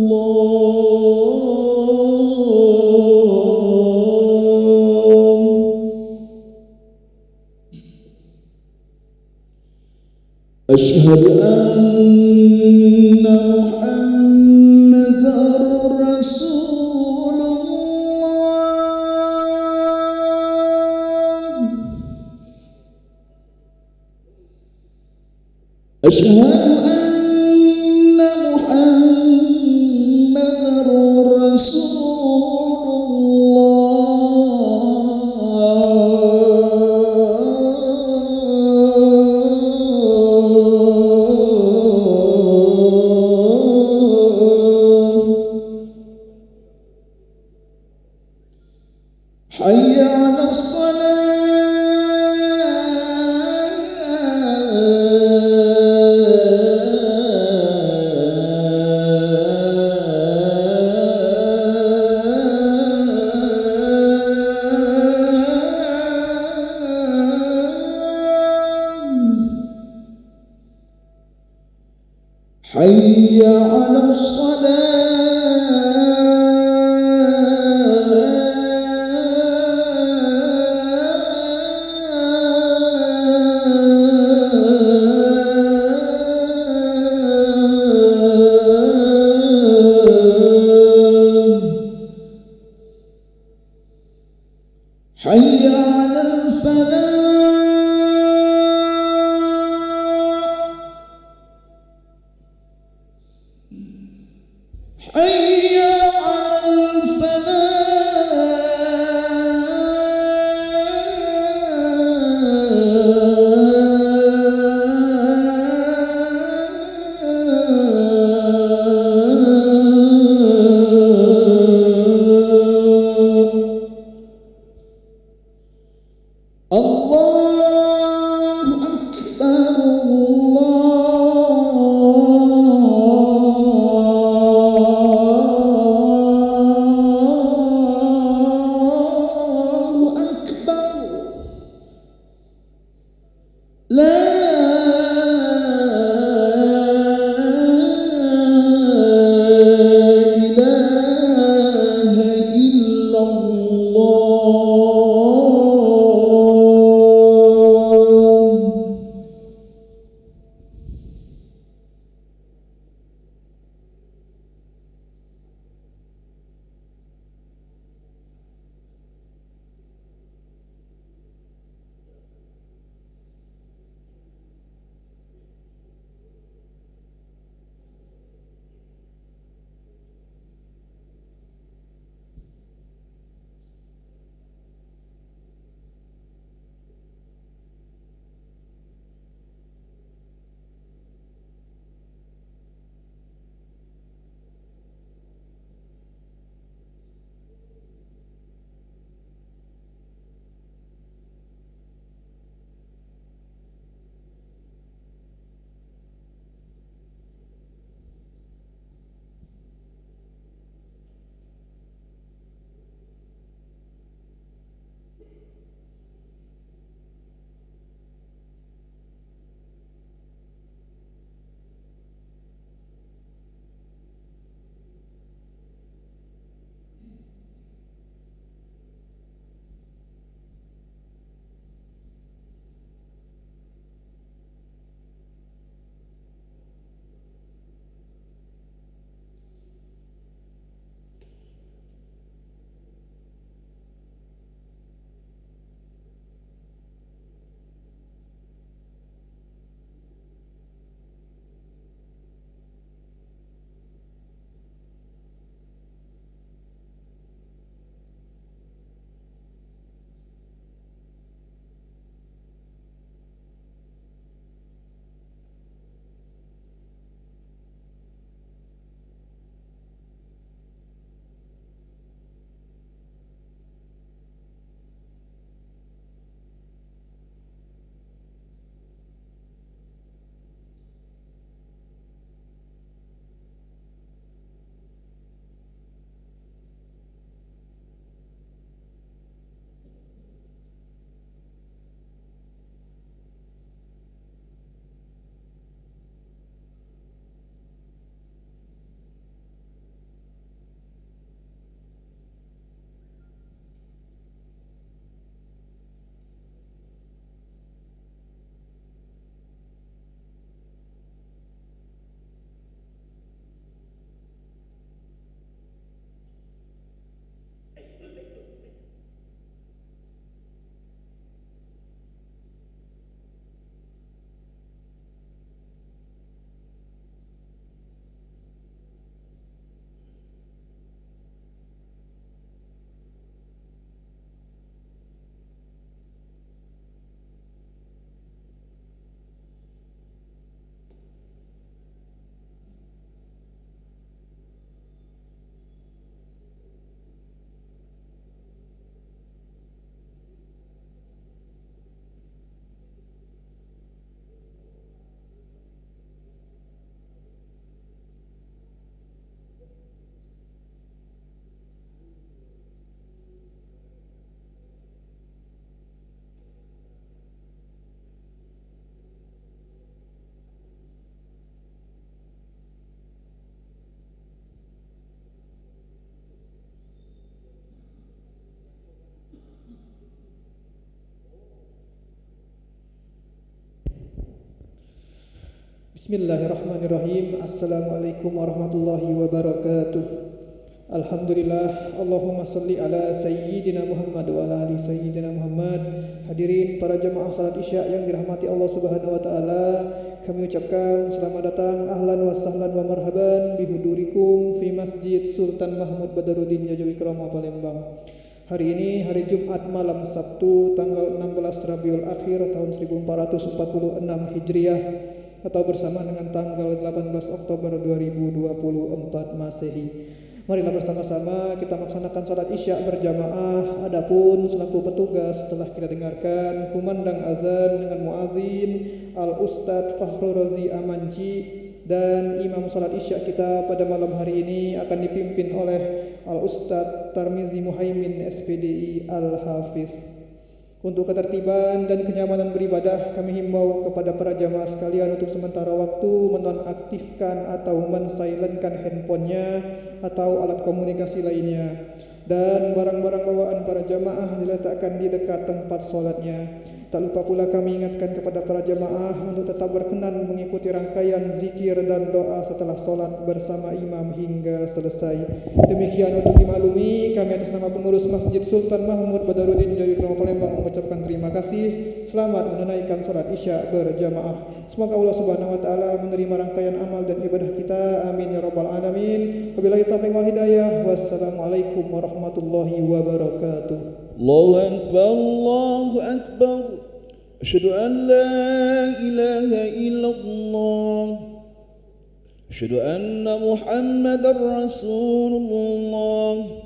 أشهد أن محمدًا رسول الله أشهد أن محمدًا رسول حي على حي على حي على الفلاح حي على الفلاح الله أكبر الله أكبر لا إله إلا الله Bismillahirrahmanirrahim. Assalamualaikum warahmatullahi wabarakatuh. Alhamdulillah, Allahumma salli ala Sayyidina Muhammad wa ala ali Sayyidina Muhammad. Hadirin para jamaah salat Isya yang dirahmati Allah Subhanahu wa taala, kami ucapkan selamat datang, ahlan wa sahlan wa marhaban bihudurikum fi Masjid Sultan Mahmud Badaruddin Jajawi Kromo Palembang. Hari ini hari Jumat malam Sabtu tanggal 16 Rabiul Akhir tahun 1446 Hijriah atau bersama dengan tanggal 18 Oktober 2024 Masehi. Marilah bersama-sama kita melaksanakan salat Isya berjamaah. Adapun selaku petugas telah kita dengarkan kumandang azan dengan muadzin Al-Ustadz Fakhrul Razi Amanci, dan imam salat Isya kita pada malam hari ini akan dipimpin oleh Al-Ustadz Tarmizi Muhaimin SPDI Al-Hafiz. Untuk ketertiban dan kenyamanan beribadah, kami himbau kepada para jamaah sekalian untuk sementara waktu menonaktifkan atau mensilentkan handphonenya atau alat komunikasi lainnya, dan barang-barang bawaan para jamaah diletakkan di dekat tempat sholatnya. Tak lupa pula kami ingatkan kepada para jamaah untuk tetap berkenan mengikuti rangkaian zikir dan doa setelah sholat bersama imam hingga selesai. Demikian untuk dimaklumi, kami atas nama pengurus Masjid Sultan Mahmud Badaruddin Jawi Kromo Palembang mengucapkan terima kasih. Selamat menunaikan sholat Isya berjamaah. Semoga Allah Subhanahu wa taala menerima rangkaian amal dan ibadah kita. Amin ya rabbal alamin. Wabillahi taufiq wal hidayah. Wassalamualaikum warahmatullahi wabarakatuh. Allahu akbar, Allahu akbar. Asyhadu an la ilaha illallah. Asyhadu anna Muhammadar Rasulullah.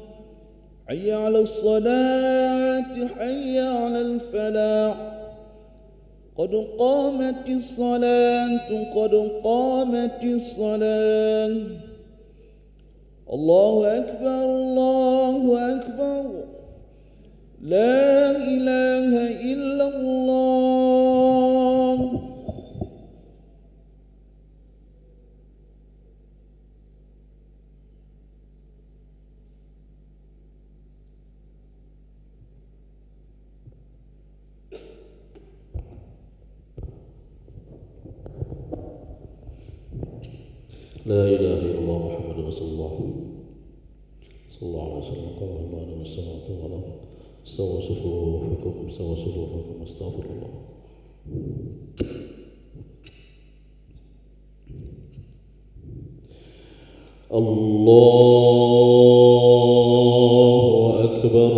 Hayya 'alas salati, hayya 'alal falah. Qad qamatis salatu, qad qamatis salah. Allahu akbar, Allahu akbar. La ilaha illallah. La ilaha illallah Muhammadur Rasulullah sallallahu alaihi wasallam. Qala Allah wa sallallahu alaihi wasallam. Sawa sufufakum, sawa sufufakum, astaghfirullah. Allahu akbar.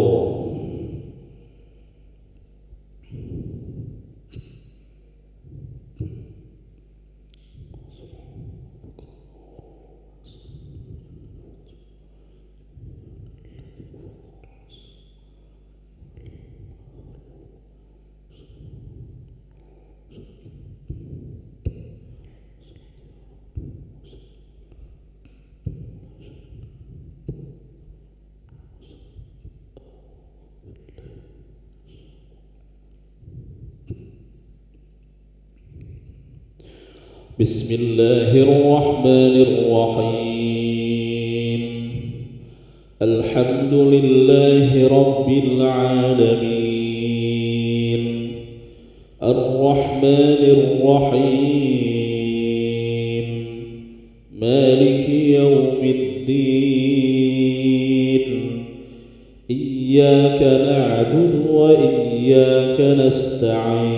Bismillahirrahmanirrahim. Alhamdulillahi rabbil alamin. Ar-Rahmanir Rahim. Maliki yaumiddin. Iyyaka na'budu wa iyyaka nasta'in.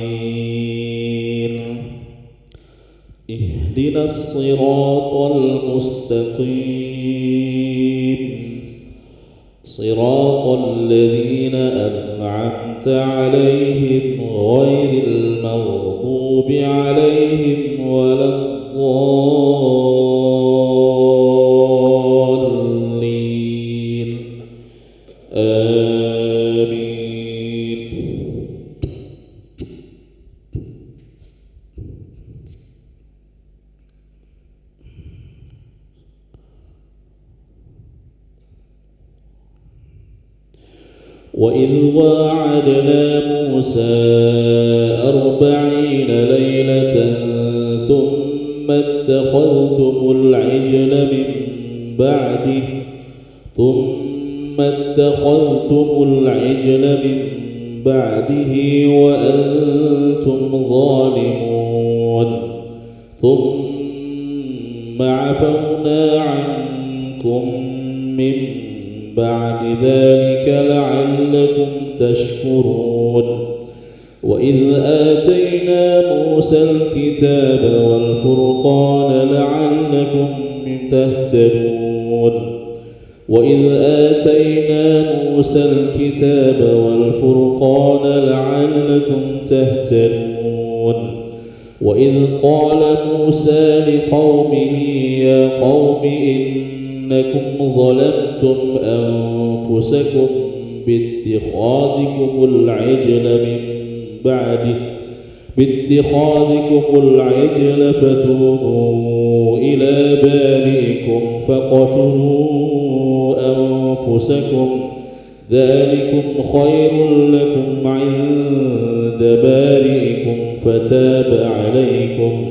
اهدنا الصراط المستقيم صراط الذين أنعمت عليهم غير المغضوب عليهم ولا الضالين. آمين. وإذ واعدنا موسى 40 ليلة ثم اتخذتم العجل من بعده وأنتم ظالمون ثم عفونا عنكم من بعد ذلك لعلكم تشكرون وإذ آتينا موسى الكتاب والفرقان لعلكم تهتدون وإذ آتينا موسى الكتاب والفرقان لعلكم تهتدون وإذ قال موسى لقومه يا قوم إنكم ظلمتم أنفسكم باتخاذكم العجل فتوبوا إلى بارئكم فاقتلوا أنفسكم ذلكم خير لكم عند بارئكم فتاب عليكم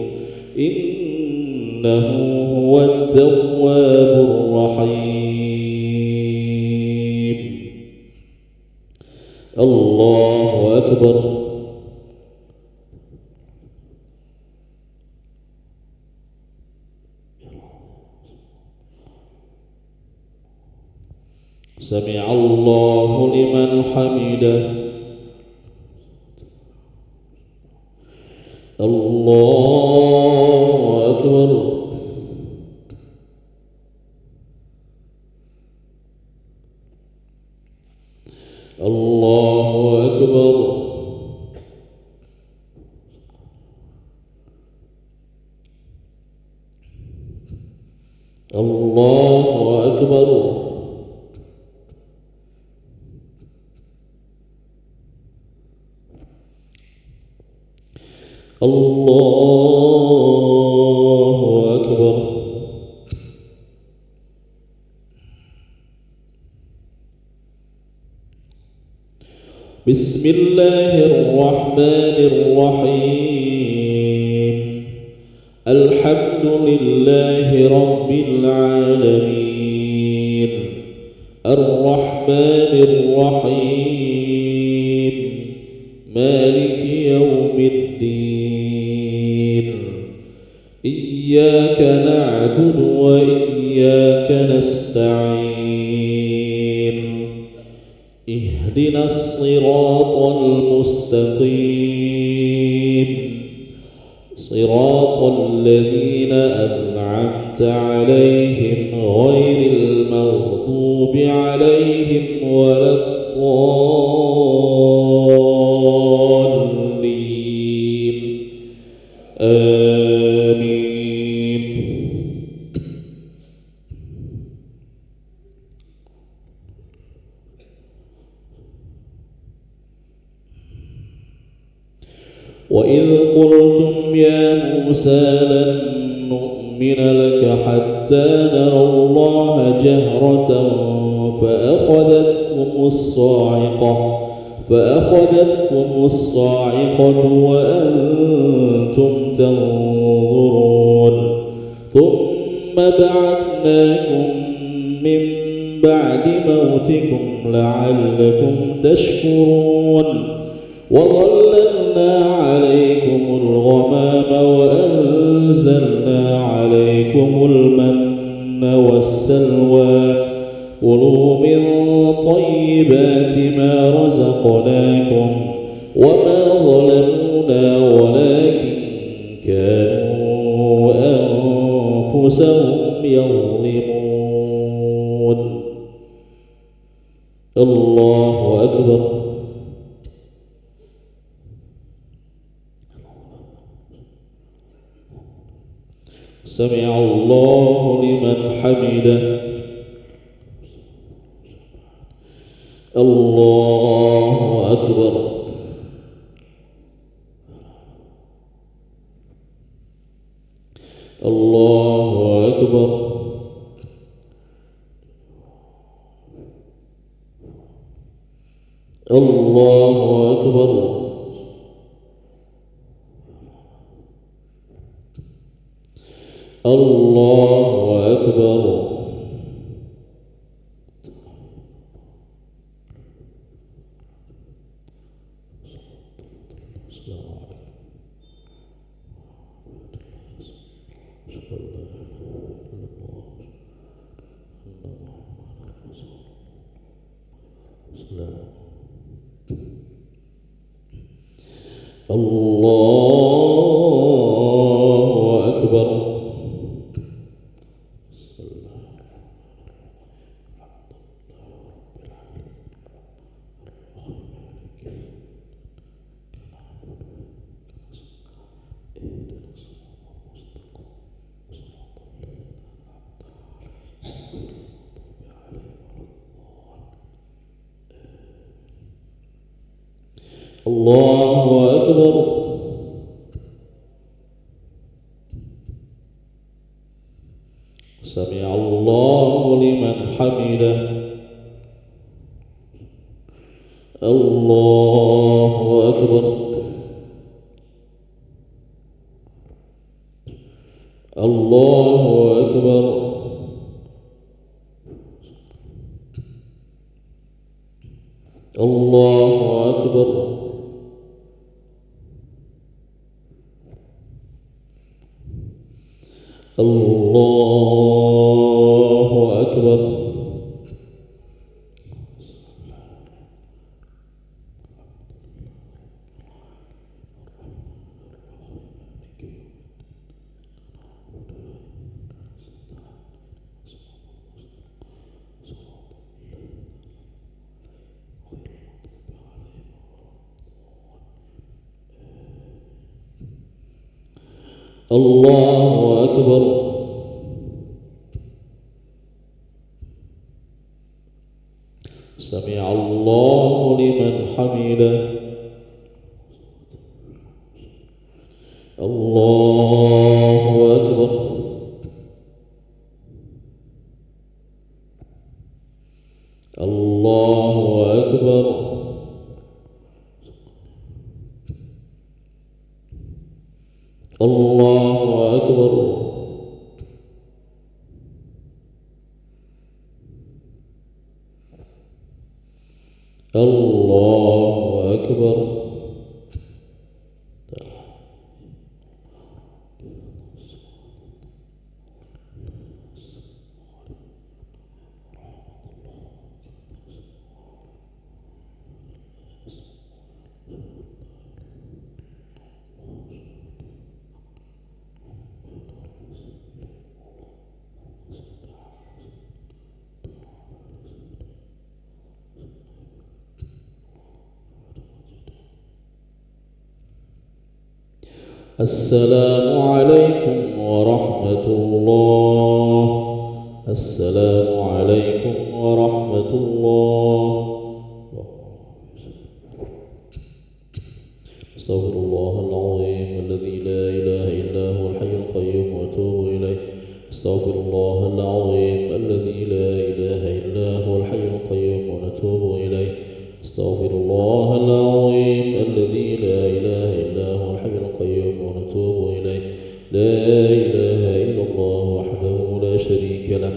إنه هو التواب الرحيم. الله أكبر. سمع الله لمن حمده. الله أكبر. الله أكبر. الله أكبر. الله أكبر. بسم الله الرحمن الرحيم. الحمد لله رب العالمين الرحمن الرحيم مالك يوم الدين إياك نعبد وإياك نستعين اهدنا الصراط المستقيم صراط الذين أنعمت عليهم غير المغضوب عليهم ولا الضالين آمين. وإذ قلتم يا موسى لن نؤمن لك حتى نرى الله جهرة فأخذتكم الصاعقة وأنتم تنظرون ثم بعثناكم من بعد موتكم لعلكم تشكرون وظللنا عليكم الغمام وأنزلنا عليكم المن والسلوى كلوا من طيبات ما رزقناكم وما ظلمونا ولكن كانوا أنفسهم يظلمون. الله أكبر. سمع الله لمن حمده. الله أكبر. الله أكبر. الله أكبر. الله أكبر. السلام عليكم. الله أكبر. الله أكبر. سمع الله لمن حمده. الله أكبر. الله أكبر. الله أكبر. الله أكبر. الله أكبر. سمع الله لمن حمده. الله أكبر. الله أكبر. الله أكبر. الله أكبر. السلام عليكم ورحمة الله. السلام عليكم ورحمة الله. أستغفر الله العظيم الذي لا إله إلا هو الحي القيوم وأتوب إليه. أستغفر الله العظيم الذي لا إله إلا هو الحي القيوم ونتوب إليه. أستغفر الله العظيم الذي لا إله إلا هو الحي القيوم ونتوب إليه. لا إله إلا الله وحده لا شريك له،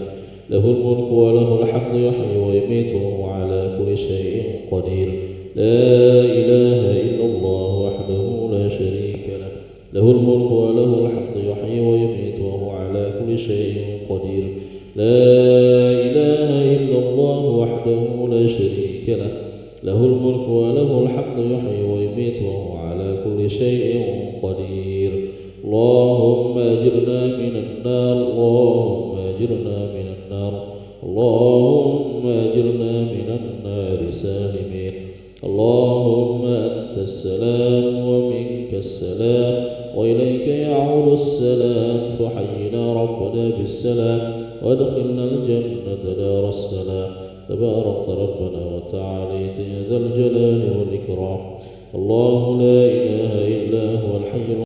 له الملك وله الحمد يحيي ويميت وهو على كل شيء قدير. لا إله إلا الله وحده لا شريك له، له الملك وله الحمد يحيي ويميت وهو على كل شيء قدير. لا إله إلا الله وحده لا شريك له، له الملك وله الحمد يحيي ويميت وهو على كل شيء قدير. اللهم أجرنا من النار. اللهم أجرنا من النار. اللهم أجرنا من النار سالمين. اللهم أنت السلام ومنك السلام وإليك يعود السلام، فحينا ربنا بالسلام وادخلنا الجنة دار السلام. تباركت ربنا وتعاليت يا ذا الجلال والإكرام. الله لا إله إلا هو الحي